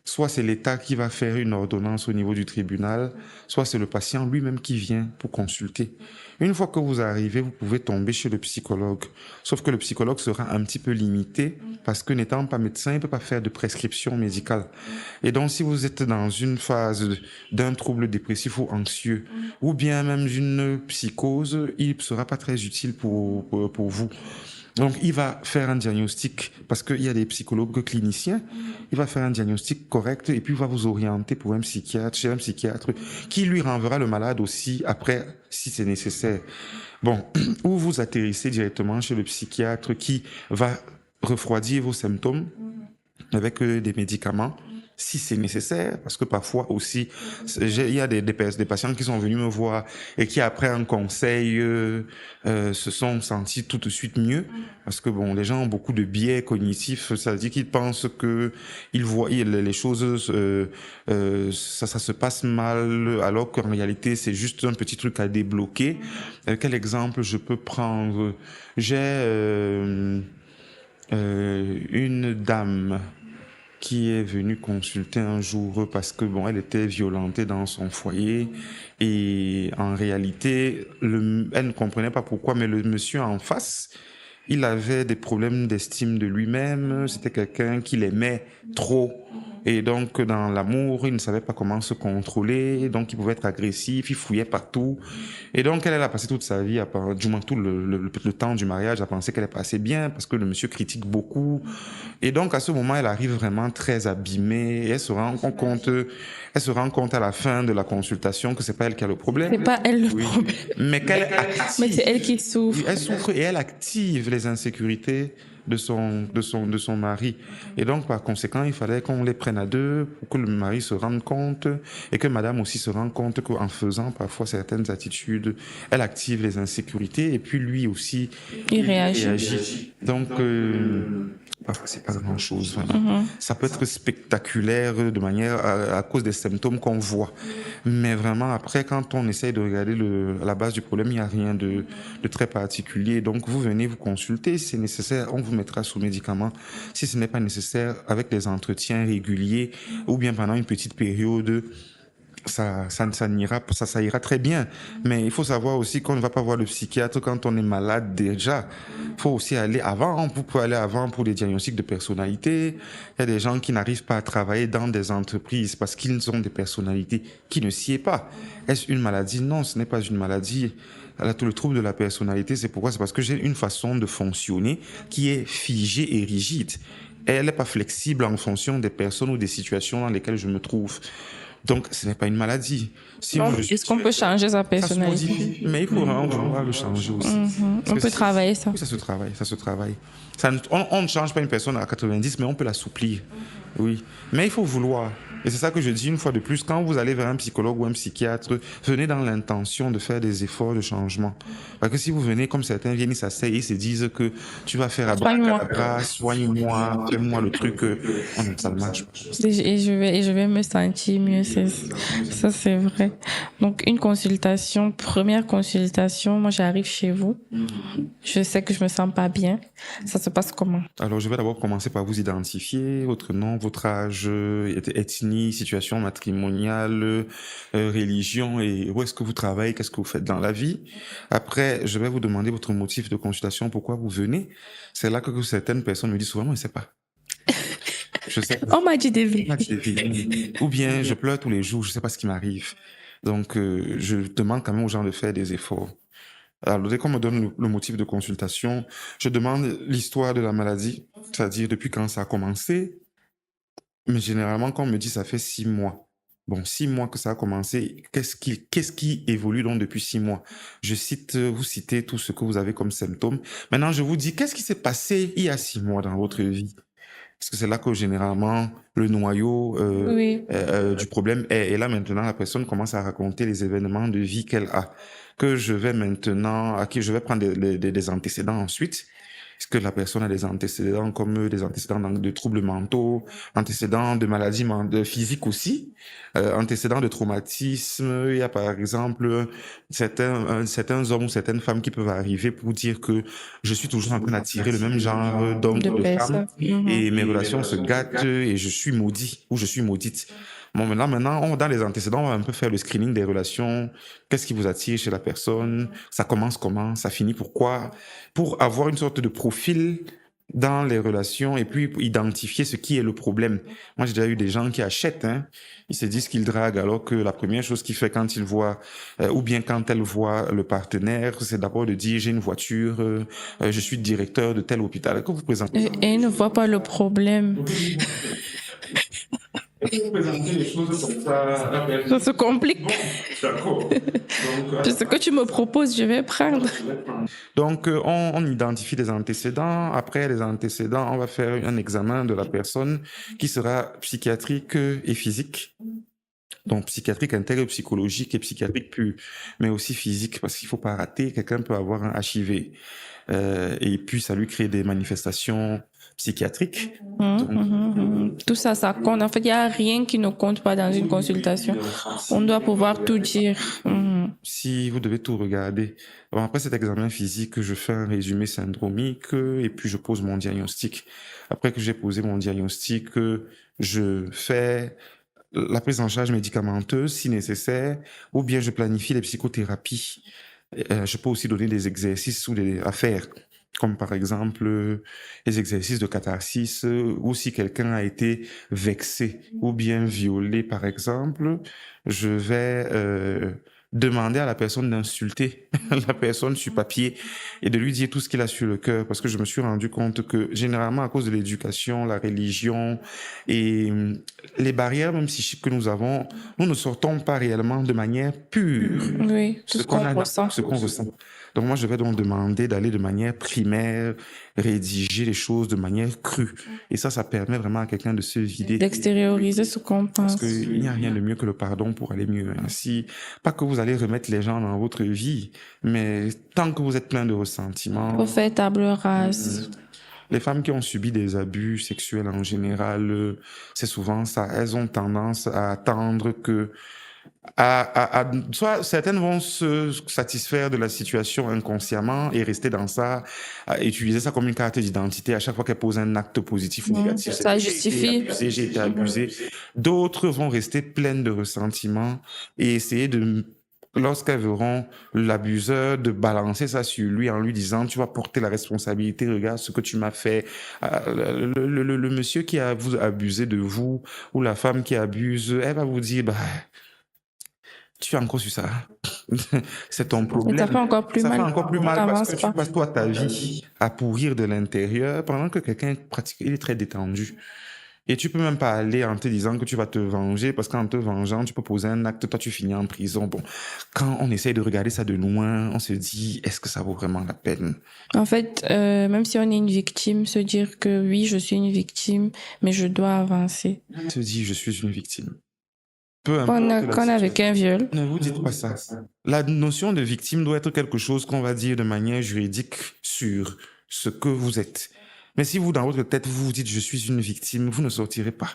soit c'est l'État qui va faire une ordonnance au niveau du tribunal, soit c'est le patient lui-même qui vient pour consulter. Une fois que vous arrivez, vous pouvez tomber chez le psychologue. Sauf que le psychologue sera un petit peu limité parce que n'étant pas médecin, il ne peut pas faire de prescription médicale. Et donc, si vous êtes dans une phase d'un trouble dépressif ou anxieux, ou bien même d'une psychose, il ne sera pas très utile pour vous. Donc, il va faire un diagnostic, parce qu'il y a des psychologues cliniciens, il va faire un diagnostic correct et puis il va vous orienter pour un psychiatre, chez un psychiatre, qui lui renverra le malade aussi après, si c'est nécessaire. Bon, ou vous atterrissez directement chez le psychiatre qui va refroidir vos symptômes avec des médicaments, si c'est nécessaire, parce que parfois aussi, il y a des patients qui sont venus me voir et qui, après un conseil, se sont sentis tout de suite mieux, parce que bon, les gens ont beaucoup de biais cognitifs, ça veut dire qu'ils pensent que ils voient les choses, ça se passe mal, alors qu'en réalité, c'est juste un petit truc à débloquer. Quel exemple je peux prendre? J'ai une dame qui est venue consulter un jour parce que bon, elle était violentée dans son foyer et en réalité, elle ne comprenait pas pourquoi, mais le monsieur en face, il avait des problèmes d'estime de lui-même, c'était quelqu'un qui l'aimait trop. Et donc, dans l'amour, il ne savait pas comment se contrôler, donc il pouvait être agressif, il fouillait partout. Et donc, elle a passé toute sa vie, du moins tout le temps du mariage, à penser qu'elle est passée bien, parce que le monsieur critique beaucoup. Et donc, à ce moment, elle arrive vraiment très abîmée, et elle se rend compte à la fin de la consultation que c'est pas elle qui a le problème. C'est pas elle le problème. Mais qu'elle active. Mais c'est elle qui souffre. Elle souffre et elle active les insécurités de son mari. Et donc, par conséquent, il fallait qu'on les prenne à deux pour que le mari se rende compte et que madame aussi se rende compte qu'en faisant parfois certaines attitudes, elle active les insécurités et puis lui aussi, il réagit. Donc, parfois, c'est pas grand chose. Ça peut être spectaculaire de manière à cause des symptômes qu'on voit. Mais vraiment, après, quand on essaye de regarder la base du problème, il n'y a rien de très particulier. Donc, vous venez vous consulter. Si c'est nécessaire, on vous mettra sous médicaments. Si ce n'est pas nécessaire, avec des entretiens réguliers ou bien pendant une petite période, ça ira très bien. Mais il faut savoir aussi qu'on ne va pas voir le psychiatre quand on est malade déjà. Il faut aussi aller avant. Vous pouvez aller avant pour les diagnostics de personnalité. Il y a des gens qui n'arrivent pas à travailler dans des entreprises parce qu'ils ont des personnalités qui ne s'y est pas. Est-ce une maladie? Non, ce n'est pas une maladie. le trouble de la personnalité, c'est pourquoi? C'est parce que j'ai une façon de fonctionner qui est figée et rigide. Elle n'est pas flexible en fonction des personnes ou des situations dans lesquelles je me trouve. Donc, ce n'est pas une maladie. Si moi, Est-ce qu'on peut changer sa ça se personnalité? modifie, mais il faut vraiment vouloir le changer aussi. Parce On que peut travailler ça. oui, ça se travaille, ça se travaille. On ne change pas une personne à 90, mais on peut l'assouplir. Oui, mais il faut vouloir. Et c'est ça que je dis une fois de plus, quand vous allez vers un psychologue ou un psychiatre, venez dans l'intention de faire des efforts de changement. Parce que si vous venez comme certains viennent, ils s'asseyent et se disent que tu vas faire Soigne-moi. abracadabra, soigne-moi, fais-moi le truc, ça ne marche pas. Et je vais me sentir mieux. Ça, c'est vrai. Donc, une consultation, première consultation, moi, j'arrive chez vous. Je sais que je me sens pas bien. Ça se passe comment? Alors, je vais d'abord commencer par vous identifier, votre nom, votre âge, ethnie, situation matrimoniale, religion et où est-ce que vous travaillez, qu'est-ce que vous faites dans la vie. Après, je vais vous demander votre motif de consultation, pourquoi vous venez. C'est là que certaines personnes me disent souvent, moi, je ne sais pas. Je sais pas. On m'a dit des vies. Ou bien, je pleure tous les jours, je ne sais pas ce qui m'arrive. Donc, je demande quand même aux gens de faire des efforts. Alors, dès qu'on me donne le motif de consultation, je demande l'histoire de la maladie, c'est-à-dire depuis quand ça a commencé. Mais généralement, quand on me dit ça fait 6 mois. Bon, 6 mois que ça a commencé, qu'est-ce qui évolue donc depuis 6 mois? Vous citez tout ce que vous avez comme symptômes. Maintenant, je vous dis, qu'est-ce qui s'est passé il y a 6 mois dans votre vie? Parce que c'est là que généralement le noyau Oui. du problème est. Et là maintenant, la personne commence à raconter les événements de vie qu'elle a, à qui je vais prendre des antécédents ensuite. Est-ce que la personne a des antécédents comme des antécédents de troubles mentaux, antécédents de maladies physiques aussi, antécédents de traumatisme? Il y a par exemple certains hommes ou certaines femmes qui peuvent arriver pour dire que je suis toujours en train d'attirer le même genre d'hommes De ou de femmes personnes. et mes relations se gâtent et je suis maudit ou je suis maudite. Bon, maintenant, dans les antécédents, on va un peu faire le screening des relations. Qu'est-ce qui vous attire chez la personne? Ça commence comment? Ça finit pourquoi? Pour avoir une sorte de profil dans les relations et puis identifier ce qui est le problème. Moi, j'ai déjà eu des gens qui achètent, hein. Ils se disent qu'ils draguent alors que la première chose qu'il fait quand il voit, ou bien quand elle voit le partenaire, c'est d'abord de dire j'ai une voiture, je suis directeur de tel hôpital. Que vous présentez Et ils ne voient pas le problème. vous présentez les choses comme ça. Ça se complique. D'accord. Ce que tu me proposes, je vais prendre. Donc, on identifie les antécédents. Après les antécédents, on va faire un examen de la personne qui sera psychiatrique et physique. Donc, psychiatrique intègre, psychologique et psychiatrique pur, mais aussi physique, parce qu'il faut pas rater. Quelqu'un peut avoir un HIV et puis ça lui crée des manifestations psychiatriques. Tout ça, ça compte. En fait, il n'y a rien qui ne compte pas dans une consultation. On doit pouvoir tout dire. Si vous devez tout regarder. Bon, après cet examen physique, je fais un résumé syndromique et puis je pose mon diagnostic. Après que j'ai posé mon diagnostic, je fais la prise en charge médicamenteuse si nécessaire, ou bien je planifie les psychothérapies. Je peux aussi donner des exercices à faire, comme par exemple les exercices de catharsis, ou si quelqu'un a été vexé ou bien violé, par exemple, je vais demander à la personne d'insulter la personne sur papier et de lui dire tout ce qu'il a sur le cœur, parce que je me suis rendu compte que généralement à cause de l'éducation, la religion et les barrières même psychiques que nous avons, nous ne sortons pas réellement de manière pure Oui, tout ce qu'on ressent. ce qu'on ressent. Donc moi, je vais donc demander d'aller de manière primaire, rédiger les choses de manière crue. Et ça permet vraiment à quelqu'un de se vider. D'extérioriser ce qu'on pense. Parce qu'il n'y a rien de mieux que le pardon pour aller mieux. Ainsi, pas que vous allez remettre les gens dans votre vie, mais tant que vous êtes plein de ressentiments. Faut faire table rase. Les femmes qui ont subi des abus sexuels en général, c'est souvent ça. Elles ont tendance à attendre que soit certaines vont se satisfaire de la situation inconsciemment et rester dans ça, à utiliser ça comme une carte d'identité à chaque fois qu'elles posent un acte positif ou négatif. Ça justifie. J'ai été abusée. D'autres vont rester pleines de ressentiments et essayer lorsqu'elles verront l'abuseur, de balancer ça sur lui en lui disant tu vas porter la responsabilité, regarde ce que tu m'as fait. Le monsieur qui a abusé de vous ou la femme qui abuse, elle va vous dire Tu es encore sur ça. C'est ton Et problème. ça fait encore plus Ça mal. fait encore plus On mal parce n'avance que tu pas. passes toi ta vie à pourrir de l'intérieur pendant que quelqu'un pratique, il est très détendu. Et tu peux même pas aller en te disant que tu vas te venger parce qu'en te vengeant, tu peux poser un acte, toi tu finis en prison. Bon, quand on essaye de regarder ça de loin, on se dit, est-ce que ça vaut vraiment la peine? En fait, même si on est une victime, se dire que oui, je suis une victime, mais je dois avancer. On se dit, je suis une victime. Peu Quand on a, importe la quand on a vécu situation. un viol, Ne vous dites pas ça. La notion de victime doit être quelque chose qu'on va dire de manière juridique sur ce que vous êtes. Mais si vous, dans votre tête, vous vous dites je suis une victime, vous ne sortirez pas.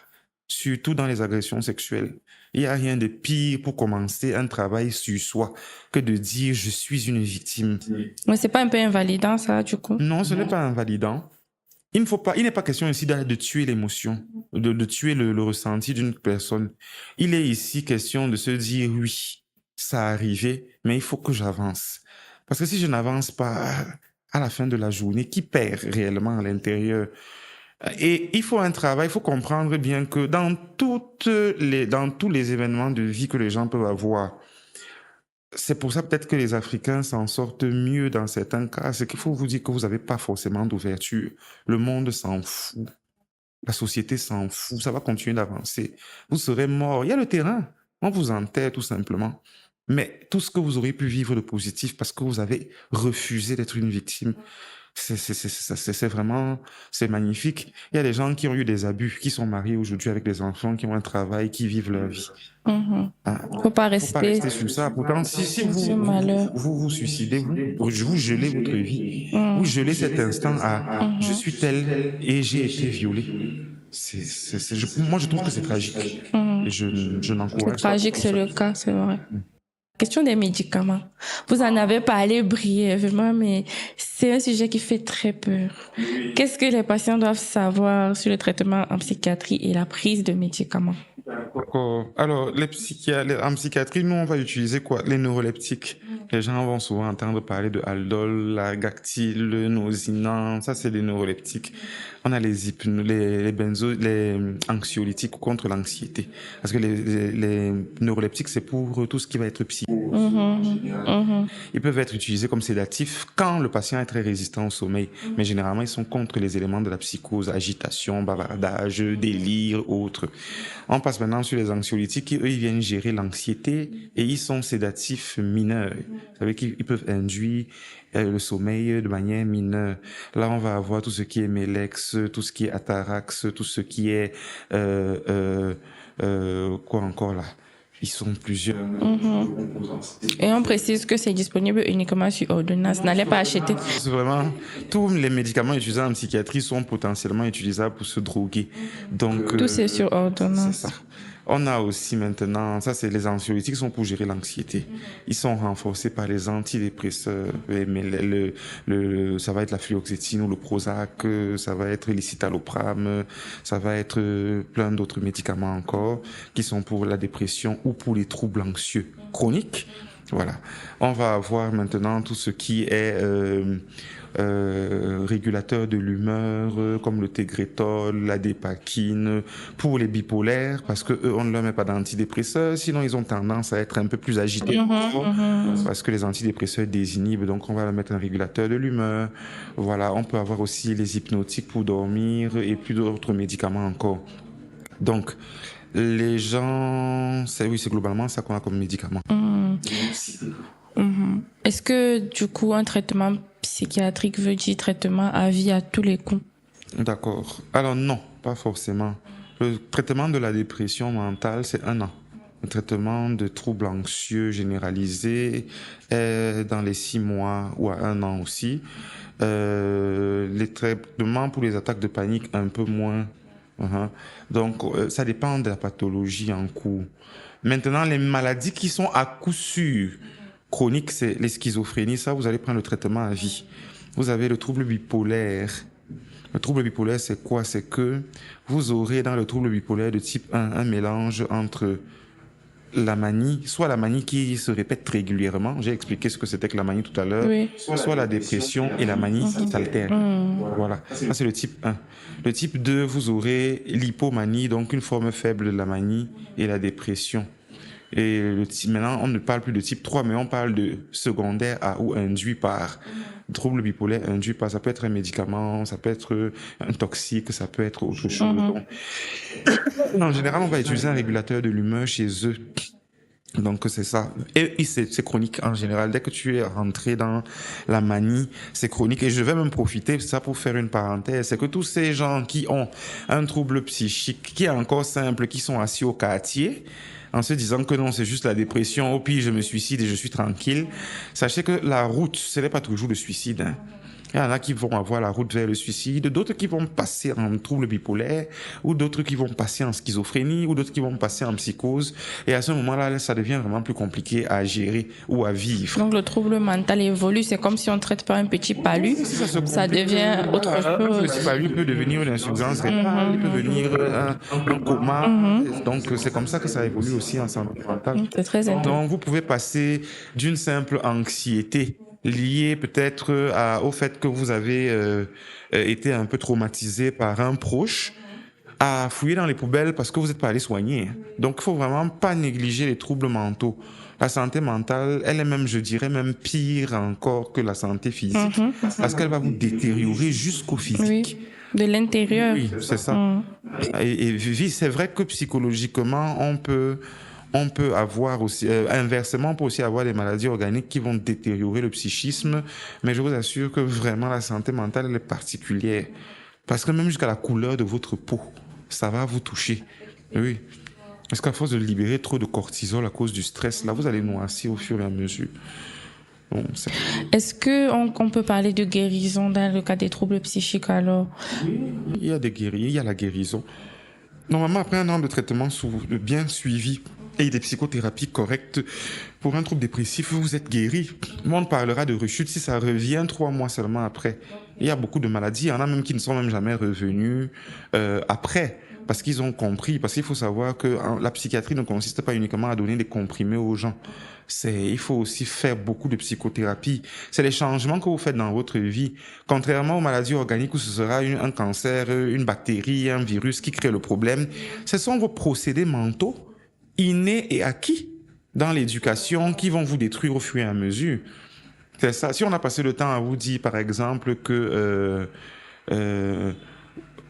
Surtout dans les agressions sexuelles. Il n'y a rien de pire pour commencer un travail sur soi que de dire je suis une victime. mais c'est pas un peu invalidant ça, du coup? Non, ce n'est pas invalidant. Il n'est pas question ici de tuer l'émotion, de tuer le ressenti d'une personne. Il est ici question de se dire oui, ça a arrivé, mais il faut que j'avance. Parce que si je n'avance pas à la fin de la journée, qui perd réellement à l'intérieur? Et il faut un travail, il faut comprendre bien que dans tous les événements de vie que les gens peuvent avoir, c'est pour ça peut-être que les Africains s'en sortent mieux dans certains cas. C'est qu'il faut vous dire que vous n'avez pas forcément d'ouverture. Le monde s'en fout. La société s'en fout. Ça va continuer d'avancer. Vous serez mort. Il y a le terrain. On vous enterre tout simplement. Mais tout ce que vous aurez pu vivre de positif parce que vous avez refusé d'être une victime, c'est vraiment, c'est magnifique. Il y a des gens qui ont eu des abus, qui sont mariés aujourd'hui avec des enfants, qui ont un travail, qui vivent leur vie. Mhm. Hein? Faut pas Faut pas rester rester sur ça. Pourtant, si sur ce vous malheur. vous suicidez, vous gelez votre vie. Mhm. Vous gelez cet instant à je Mhm. suis tel et j'ai été violé. Moi, je trouve que c'est tragique. Mhm. Et je C'est n'encourage pas. tragique, c'est le cas, c'est vrai. Question des médicaments. Vous en avez parlé brièvement, mais c'est un sujet qui fait très peur. Qu'est-ce que les patients doivent savoir sur le traitement en psychiatrie et la prise de médicaments? D'accord. Alors, en psychiatrie, nous, on va utiliser quoi? Les neuroleptiques. Les gens vont souvent entendre parler de Haldol, la Gactyl, le Nosinant. Ça, c'est des neuroleptiques. On a les anxiolytiques contre l'anxiété. Parce que les neuroleptiques, c'est pour tout ce qui va être psy. Ils peuvent être utilisés comme sédatifs quand le patient est très résistant au sommeil. Mais généralement, ils sont contre les éléments de la psychose, agitation, bavardage, délire, autres. On passe maintenant sur les anxiolytiques qui, eux, ils viennent gérer l'anxiété et ils sont sédatifs mineurs. Vous savez qu'ils peuvent induire le sommeil de manière mineure. Là, on va avoir tout ce qui est Melex, tout ce qui est Atarax, tout ce qui est... quoi encore là? Ils sont plusieurs. Et on précise que c'est disponible uniquement sur ordonnance. N'allez pas acheter. C'est vraiment, tous les médicaments utilisés en psychiatrie sont potentiellement utilisables pour se droguer. Donc, Tout c'est sur ordonnance. c'est ça. On a aussi maintenant, ça c'est les anxiolytiques sont pour gérer l'anxiété. Ils sont renforcés par les antidépresseurs, mais ça va être la fluoxétine ou le Prozac, ça va être l'escitalopram, ça va être plein d'autres médicaments encore qui sont pour la dépression ou pour les troubles anxieux chroniques. Voilà. On va avoir maintenant tout ce qui est régulateur de l'humeur, comme le Tegretol, la Dépakine, pour les bipolaires, parce que eux, on ne leur met pas d'antidépresseurs, sinon ils ont tendance à être un peu plus agités. Parce que les antidépresseurs désinhibent, donc on va leur mettre un régulateur de l'humeur. Voilà, on peut avoir aussi les hypnotiques pour dormir et plus d'autres médicaments encore. Donc, les gens, c'est globalement ça qu'on a comme médicament. Est-ce que, du coup, un traitement psychiatrique veut dire traitement à vie à tous les coups? D'accord. Alors non, pas forcément. Le traitement de la dépression mentale, c'est 1 an. Le traitement de troubles anxieux généralisés est dans les 6 mois ou à 1 an aussi. Les traitements pour les attaques de panique, un peu moins. Donc, ça dépend de la pathologie en cours. Maintenant, les maladies qui sont à coup sûr chroniques, c'est les schizophrénies. Ça, vous allez prendre le traitement à vie. Vous avez le trouble bipolaire. Le trouble bipolaire, c'est quoi? C'est que vous aurez dans le trouble bipolaire de type 1 un mélange entre la manie, soit la manie qui se répète régulièrement, j'ai expliqué ce que c'était que la manie tout à l'heure, Oui. soit la dépression et la manie qui s'alternent. Voilà, ça c'est le type 1. Le type 2, vous aurez l'hypomanie, donc une forme faible de la manie et la dépression. Et maintenant, on ne parle plus de type 3, mais on parle de secondaire à ou induit par trouble bipolaire induit par. Ça peut être un médicament, ça peut être un toxique, ça peut être autre chose. Donc, en général, on va utiliser un régulateur de l'humeur chez eux. Donc c'est ça. Et c'est chronique en général. Dès que tu es rentré dans la manie, c'est chronique. Et je vais même profiter de ça pour faire une parenthèse. C'est que tous ces gens qui ont un trouble psychique, qui est encore simple, qui sont assis au quartier, en se disant que non, c'est juste la dépression, au pire je me suicide et je suis tranquille. Sachez que la route, ce n'est pas toujours le suicide, hein. Il y en a qui vont avoir la route vers le suicide, d'autres qui vont passer en trouble bipolaire, ou d'autres qui vont passer en schizophrénie, ou d'autres qui vont passer en psychose. Et à ce moment-là, ça devient vraiment plus compliqué à gérer ou à vivre. Donc le trouble mental évolue, c'est comme si on traite pas un petit palu, ça devient autre chose. Un petit palu peut devenir une insuffisance rénale, il peut devenir un coma. Donc c'est comme ça que ça évolue aussi en santé mentale. C'est très intéressant. Donc vous pouvez passer d'une simple anxiété lié peut-être au fait que vous avez été un peu traumatisé par un proche, à fouiller dans les poubelles parce que vous n'êtes pas allé soigner. Donc, il faut vraiment pas négliger les troubles mentaux. La santé mentale, elle est même, je dirais, même pire encore que la santé physique, parce qu'elle va vous détériorer jusqu'au physique. Oui, de l'intérieur. Oui, c'est ça. Et c'est vrai que psychologiquement, on peut avoir aussi, inversement, on peut aussi avoir des maladies organiques qui vont détériorer le psychisme, mais je vous assure que vraiment la santé mentale, elle est particulière. Parce que même jusqu'à la couleur de votre peau, ça va vous toucher. Oui. Parce qu'à force de libérer trop de cortisol à cause du stress, là, vous allez noircir au fur et à mesure. Bon, est-ce qu'on peut parler de guérison dans le cas des troubles psychiques alors? Oui, il y a il y a la guérison. Normalement, après un an de traitement bien suivi, et des psychothérapies correctes pour un trouble dépressif, vous êtes guéri. Moi, on parlera de rechute si ça revient 3 mois seulement après. Il y a beaucoup de maladies, il y en a même qui ne sont même jamais revenus après, parce qu'ils ont compris. Parce qu'il faut savoir que la psychiatrie ne consiste pas uniquement à donner des comprimés aux gens. Il faut aussi faire beaucoup de psychothérapie. C'est les changements que vous faites dans votre vie. Contrairement aux maladies organiques où ce sera un cancer, une bactérie, un virus qui crée le problème, ce sont vos procédés mentaux innés et acquis dans l'éducation qui vont vous détruire au fur et à mesure. C'est ça. Si on a passé le temps à vous dire, par exemple, que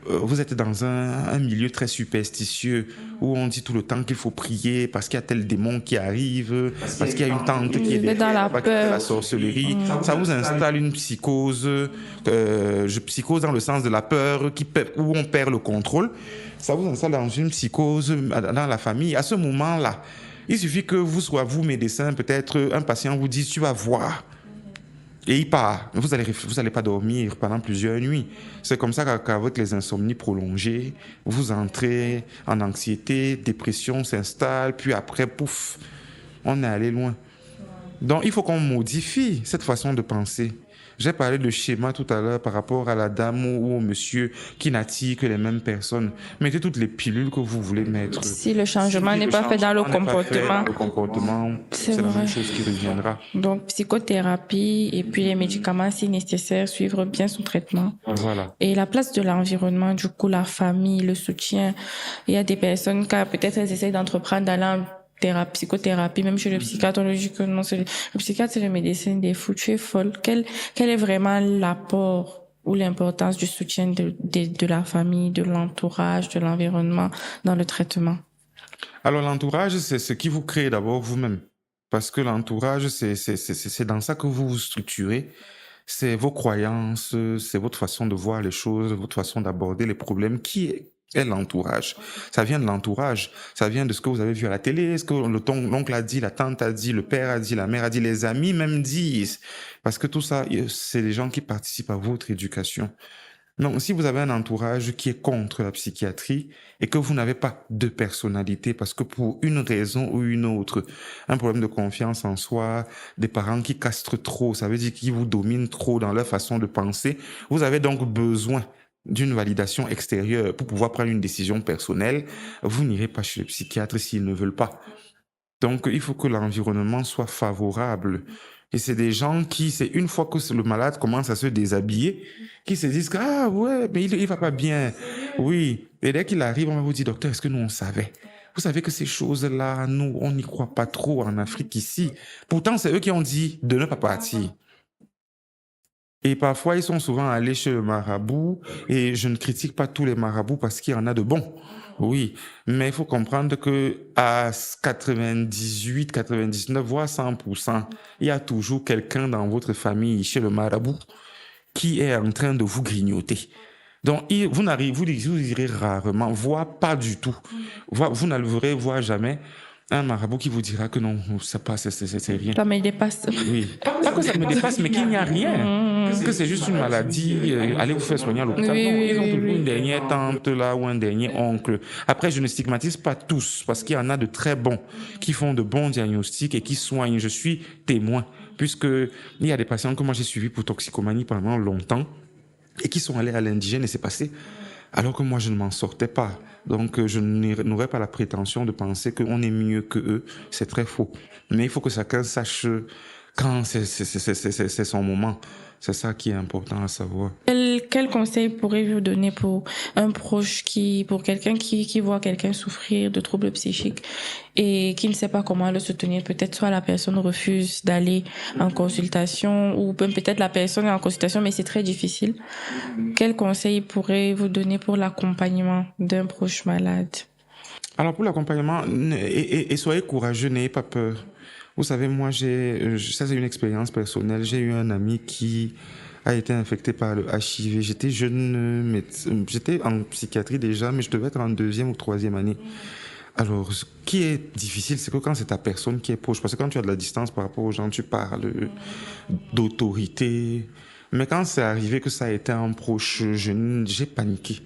vous êtes dans un milieu très superstitieux où on dit tout le temps qu'il faut prier parce qu'il y a tel démon qui arrive, parce qu'il y a une tante qui est derrière, qui fait la sorcellerie, ça vous installe une psychose, psychose dans le sens de la peur, où on perd le contrôle. Ça vous installe dans une psychose dans la famille. À ce moment-là, il suffit que vous médecin, peut-être un patient vous dise, tu vas voir. Et il part. Vous allez pas dormir pendant plusieurs nuits. C'est comme ça qu'avec les insomnies prolongées, vous entrez en anxiété, dépression s'installe, puis après, pouf, on est allé loin. Donc, il faut qu'on modifie cette façon de penser. J'ai parlé de schéma tout à l'heure par rapport à la dame ou au monsieur qui n'attire que les mêmes personnes. Mettez toutes les pilules que vous voulez mettre. Si le changement n'est pas fait dans le comportement, c'est la même chose qui reviendra. Donc, psychothérapie et puis les médicaments si nécessaire, suivre bien son traitement. Voilà. Et la place de l'environnement, du coup, la famille, le soutien. Il y a des personnes qui peut-être elles essayent d'entreprendre d'aller psychothérapie, même chez le psychiatre, on lui dit que non, le psychiatre, c'est le médecin des fous, tu es folle. Quel est vraiment l'apport ou l'importance du soutien de la famille, de l'entourage, de l'environnement dans le traitement? Alors, l'entourage, c'est ce qui vous crée d'abord vous-même. Parce que l'entourage, c'est dans ça que vous vous structurez. C'est vos croyances, c'est votre façon de voir les choses, votre façon d'aborder les problèmes qui est l'entourage. Ça vient de l'entourage. Ça vient de ce que vous avez vu à la télé, ce que l'oncle a dit, la tante a dit, le père a dit, la mère a dit, les amis même disent. Parce que tout ça, c'est les gens qui participent à votre éducation. Donc, si vous avez un entourage qui est contre la psychiatrie et que vous n'avez pas de personnalité parce que pour une raison ou une autre, un problème de confiance en soi, des parents qui castrent trop, ça veut dire qu'ils vous dominent trop dans leur façon de penser, vous avez donc besoin d'une validation extérieure pour pouvoir prendre une décision personnelle, vous n'irez pas chez le psychiatre s'ils ne veulent pas. Donc, il faut que l'environnement soit favorable. Et c'est des gens qui, c'est une fois que le malade commence à se déshabiller, qui se disent que, ah ouais, mais il va pas bien. Oui. Et dès qu'il arrive, on va vous dire, docteur, est-ce que nous on savait? Vous savez que ces choses-là, nous, on n'y croit pas trop en Afrique ici. Pourtant, c'est eux qui ont dit de ne pas partir. Et parfois, ils sont souvent allés chez le marabout, et je ne critique pas tous les marabouts parce qu'il y en a de bons. Oui, mais il faut comprendre que à 98, 99, voire 100%, il y a toujours quelqu'un dans votre famille chez le marabout qui est en train de vous grignoter. Donc, vous irez rarement, voire pas du tout. Vous n'arriverez voir jamais un marabout qui vous dira que non, c'est rien. Ça me dépasse. Oui. Pas que ça me dépasse, mais qu'il n'y a rien. Que c'est juste une maladie. Allez vous faire soigner à l'hôpital. Oui, Non, oui, ils ont oui, toujours oui. une dernière tante là ou un dernier oncle. Après, je ne stigmatise pas tous parce qu'il y en a de très bons qui font de bons diagnostics et qui soignent. Je suis témoin puisque il y a des patients que moi j'ai suivis pour toxicomanie pendant longtemps et qui sont allés à l'indigène et c'est passé. Alors que moi, je ne m'en sortais pas. Donc, je n'aurais pas la prétention de penser qu'on est mieux que eux. C'est très faux. Mais il faut que chacun sache quand c'est son moment. C'est ça qui est important à savoir. Quel conseil pourriez-vous donner pour un proche pour quelqu'un qui voit quelqu'un souffrir de troubles psychiques et qui ne sait pas comment le soutenir? Peut-être soit la personne refuse d'aller en consultation ou peut-être la personne est en consultation mais c'est très difficile. Quel conseil pourriez-vous donner pour l'accompagnement d'un proche malade? Alors, pour l'accompagnement, et soyez courageux, n'ayez pas peur. Vous savez, moi, ça c'est une expérience personnelle. J'ai eu un ami qui a été infecté par le HIV. J'étais jeune j'étais en psychiatrie déjà, mais je devais être en 2e ou 3e année. Alors, ce qui est difficile, c'est que quand c'est ta personne qui est proche, parce que quand tu as de la distance par rapport aux gens, tu parles d'autorité. Mais quand c'est arrivé que ça a été un proche, j'ai paniqué.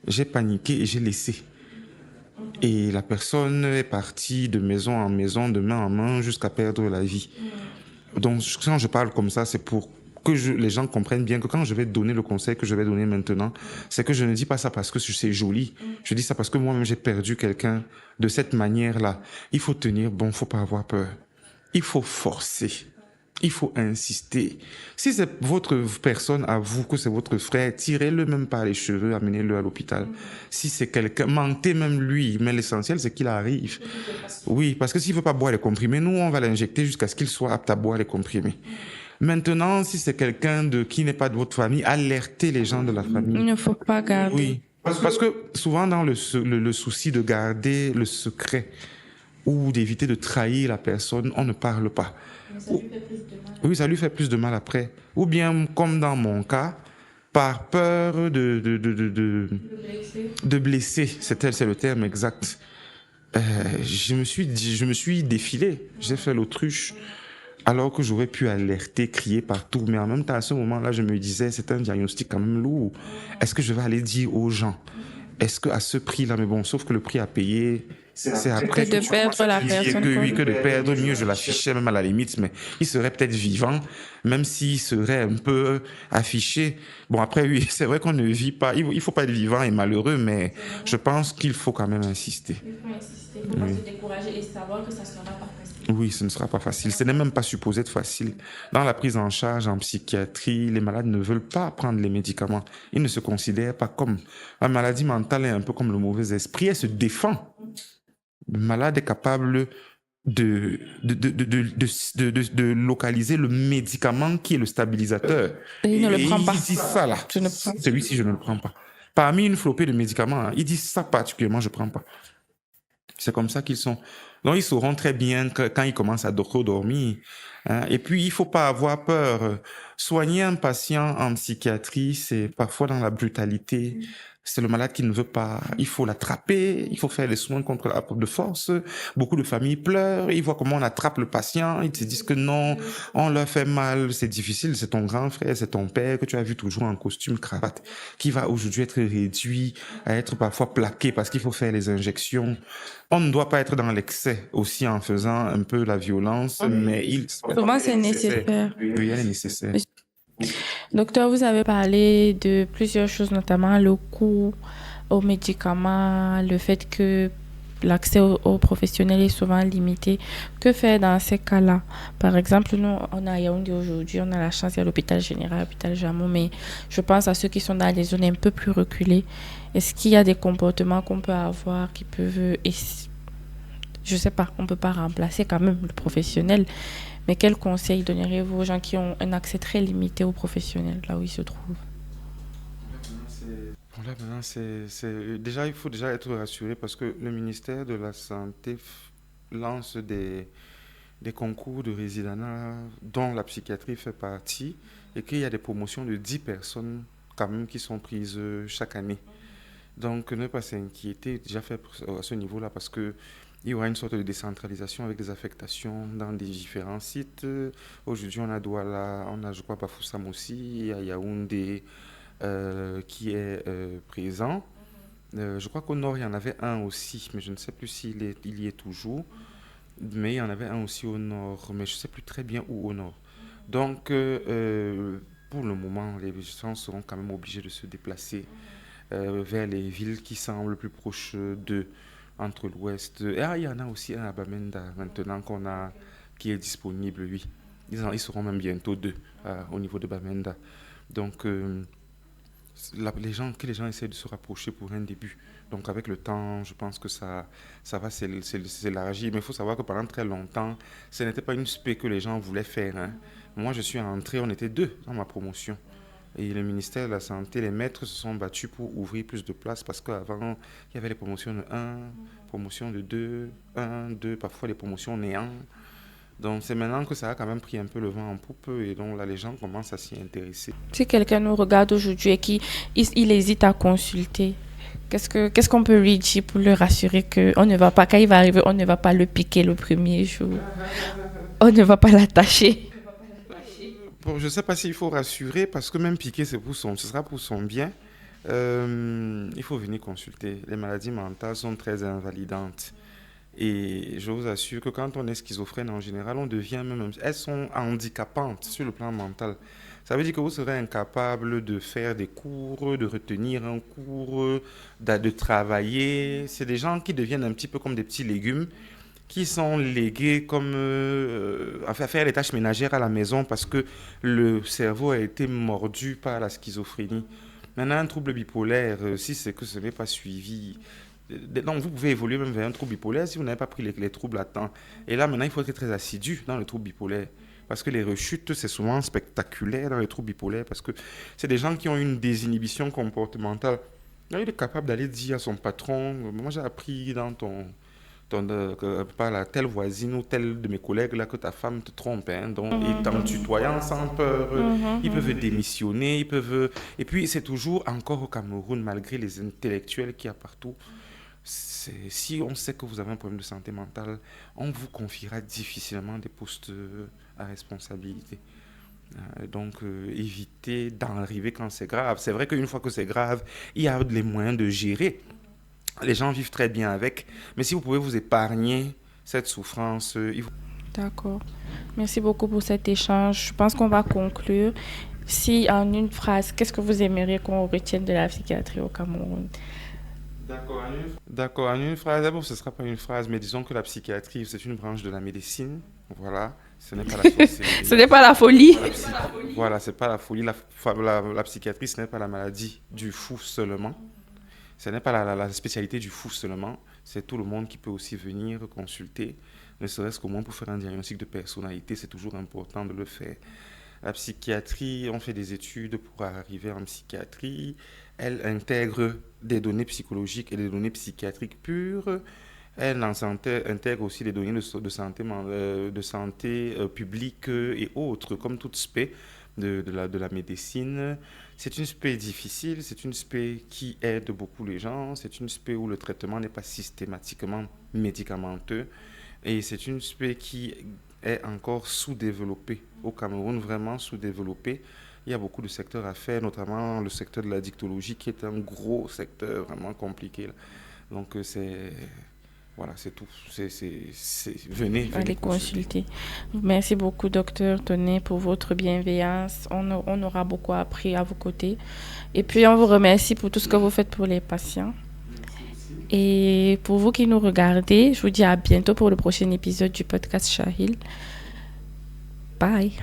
J'ai paniqué et j'ai laissé. Et la personne est partie de maison en maison, de main en main, jusqu'à perdre la vie. Donc, quand je parle comme ça, c'est pour que les gens comprennent bien que quand je vais donner le conseil que je vais donner maintenant, c'est que je ne dis pas ça parce que c'est joli. Je dis ça parce que moi-même, j'ai perdu quelqu'un de cette manière-là. Il faut tenir bon, faut pas avoir peur. Il faut forcer. Il faut insister. Si c'est votre personne à vous, que c'est votre frère, tirez-le même par les cheveux, amenez-le à l'hôpital. Si c'est quelqu'un, mentez même lui, mais l'essentiel c'est qu'il arrive. Oui, parce que s'il veut pas boire les comprimés, nous on va l'injecter jusqu'à ce qu'il soit apte à boire les comprimés. Maintenant, si c'est quelqu'un qui n'est pas de votre famille, alertez les gens de la famille. Il ne faut pas garder. Oui, parce que souvent dans le souci de garder le secret ou d'éviter de trahir la personne, on ne parle pas. Oui, ça lui fait plus de mal après. Ou bien, comme dans mon cas, par peur de blesser, c'est le terme exact. Je me suis défilé, j'ai fait l'autruche, alors que j'aurais pu alerter, crier partout. Mais en même temps, à ce moment-là, je me disais, c'est un diagnostic quand même lourd. Est-ce que je vais aller dire aux gens? Est-ce qu'à ce prix-là, mais bon, sauf que le prix à payer, c'est après Que de perdre la personne. que de perdre, mieux je l'affichais même à la limite, mais il serait peut-être vivant, même s'il serait un peu affiché. Bon, après, oui, c'est vrai qu'on ne vit pas, il faut pas être vivant et malheureux, mais je pense qu'il faut quand même insister. Il faut insister, il faut pas se décourager et savoir que ça sera pas facile. Oui, ce ne sera pas facile. Ce n'est même pas supposé être facile. Dans la prise en charge en psychiatrie, les malades ne veulent pas prendre les médicaments. Ils ne se considèrent pas comme. La maladie mentale est un peu comme le mauvais esprit. Elle se défend. Le malade est capable de localiser le médicament qui est le stabilisateur. Et il ne le prend pas. Il dit ça là. Celui-ci, je ne le prends pas. Parmi une flopée de médicaments, hein, il dit ça particulièrement, je ne prends pas. C'est comme ça qu'ils sont. Donc, ils sauront très bien quand ils commencent à dormir. Hein. Et puis, il faut pas avoir peur. Soigner un patient en psychiatrie, c'est parfois dans la brutalité. C'est le malade qui ne veut pas. Il faut l'attraper. Il faut faire les soins contre la de force. Beaucoup de familles pleurent. Ils voient comment on attrape le patient. Ils se disent que non, on leur fait mal. C'est difficile. C'est ton grand frère, c'est ton père que tu as vu toujours en costume cravate, qui va aujourd'hui être réduit à être parfois plaqué parce qu'il faut faire les injections. On ne doit pas être dans l'excès aussi en faisant un peu la violence, mais souvent c'est nécessaire. Oui, elle est nécessaire. Docteur, vous avez parlé de plusieurs choses, notamment le coût aux médicaments, le fait que l'accès aux professionnels est souvent limité. Que faire dans ces cas-là? Par exemple, nous, on a à Yaoundé aujourd'hui, on a la chance, il y a l'hôpital général, l'hôpital Jamon, mais je pense à ceux qui sont dans des zones un peu plus reculées. Est-ce qu'il y a des comportements qu'on peut avoir qui peuvent... Je sais pas, on peut pas remplacer quand même le professionnel, mais quels conseils donneriez-vous aux gens qui ont un accès très limité aux professionnels, là où ils se trouvent? Bon, là, maintenant, déjà, il faut déjà être rassuré parce que le ministère de la Santé lance des concours de résidents dont la psychiatrie fait partie et qu'il y a des promotions de 10 personnes quand même qui sont prises chaque année. Donc, ne pas s'inquiéter, déjà fait à ce niveau-là parce que il y aura une sorte de décentralisation avec des affectations dans des différents sites. Aujourd'hui, on a Douala, on a, je crois, Bafoussam aussi, il y a Yaoundé qui est présent. Je crois qu'au nord, il y en avait un aussi, mais je ne sais plus il y est toujours. Mais il y en avait un aussi au nord, mais je ne sais plus très bien où au nord. Donc, pour le moment, les gens seront quand même obligés de se déplacer vers les villes qui semblent plus proches d'eux, entre l'ouest. Ah, il y en a aussi un à Bamenda maintenant qui est disponible, oui. Ils seront même bientôt deux au niveau de Bamenda. Donc, que les gens essaient de se rapprocher pour un début. Donc avec le temps, je pense que ça va s'élargir. Mais il faut savoir que pendant très longtemps, ce n'était pas une spé que les gens voulaient faire, hein. Moi, je suis entré, on était deux dans ma promotion. Et le ministère de la Santé, les maîtres se sont battus pour ouvrir plus de places parce qu'avant, il y avait les promotions de un, promotion de 2, 1, 2, parfois les promotions néant. Donc c'est maintenant que ça a quand même pris un peu le vent en poupe et donc là, les gens commencent à s'y intéresser. Si quelqu'un nous regarde aujourd'hui et il hésite à consulter, qu'est-ce qu'on peut lui dire pour le rassurer que on ne va pas, quand il va arriver, on ne va pas le piquer le premier jour, on ne va pas l'attacher. Bon, je ne sais pas s'il faut rassurer parce que même piquer, ce sera pour son bien. Il faut venir consulter. Les maladies mentales sont très invalidantes. Et je vous assure que quand on est schizophrène en général, on devient même... Elles sont handicapantes sur le plan mental. Ça veut dire que vous serez incapable de faire des cours, de retenir un cours, de travailler. C'est des gens qui deviennent un petit peu comme des petits légumes qui sont légués comme à faire les tâches ménagères à la maison parce que le cerveau a été mordu par la schizophrénie. Maintenant, un trouble bipolaire, si c'est que ce n'est pas suivi, donc vous pouvez évoluer même vers un trouble bipolaire si vous n'avez pas pris les troubles à temps. Et là, maintenant, il faut être très assidu dans le trouble bipolaire. Parce que les rechutes, c'est souvent spectaculaire dans les troubles bipolaires parce que c'est des gens qui ont une désinhibition comportementale. Là, il est capable d'aller dire à son patron, moi j'ai appris dans par la telle voisine ou telle de mes collègues là que ta femme te trompe, hein, donc, et en tutoyant sans peur, ils peuvent démissionner, et puis c'est toujours encore au Cameroun, malgré les intellectuels qu'il y a partout, si on sait que vous avez un problème de santé mentale, on vous confiera difficilement des postes à responsabilité. Donc, évitez d'en arriver quand c'est grave. C'est vrai qu'une fois que c'est grave, il y a les moyens de gérer. Les gens vivent très bien avec, mais si vous pouvez vous épargner cette souffrance, D'accord. Merci beaucoup pour cet échange. Je pense qu'on va conclure. Si en une phrase, qu'est-ce que vous aimeriez qu'on retienne de la psychiatrie au Cameroun? D'accord, en une phrase, d'abord, ce ne sera pas une phrase, mais disons que la psychiatrie, c'est une branche de la médecine. Voilà, ce n'est pas la sorcellerie. Ce n'est pas la folie. Voilà, c'est pas la folie. La psychiatrie, ce n'est pas la maladie du fou seulement. Ce n'est pas la spécialité du fou seulement. C'est tout le monde qui peut aussi venir consulter, ne serait-ce qu'au moins pour faire un diagnostic de personnalité. C'est toujours important de le faire. La psychiatrie, on fait des études pour arriver en psychiatrie. Elle intègre des données psychologiques et des données psychiatriques pures. Elle intègre aussi des données de santé publique et autres, comme toute spé de la médecine. C'est une spé difficile, c'est une spé qui aide beaucoup les gens, c'est une spé où le traitement n'est pas systématiquement médicamenteux et c'est une spé qui est encore sous-développée au Cameroun, vraiment sous-développée. Il y a beaucoup de secteurs à faire, notamment le secteur de la dictologie qui est un gros secteur vraiment compliqué. Donc voilà, c'est tout. Venez Allez consulter. Merci beaucoup, docteur Tonné, pour votre bienveillance. On aura beaucoup appris à vos côtés. Et puis, on vous remercie pour tout ce que vous faites pour les patients. Et pour vous qui nous regardez, je vous dis à bientôt pour le prochain épisode du podcast Shahil. Bye.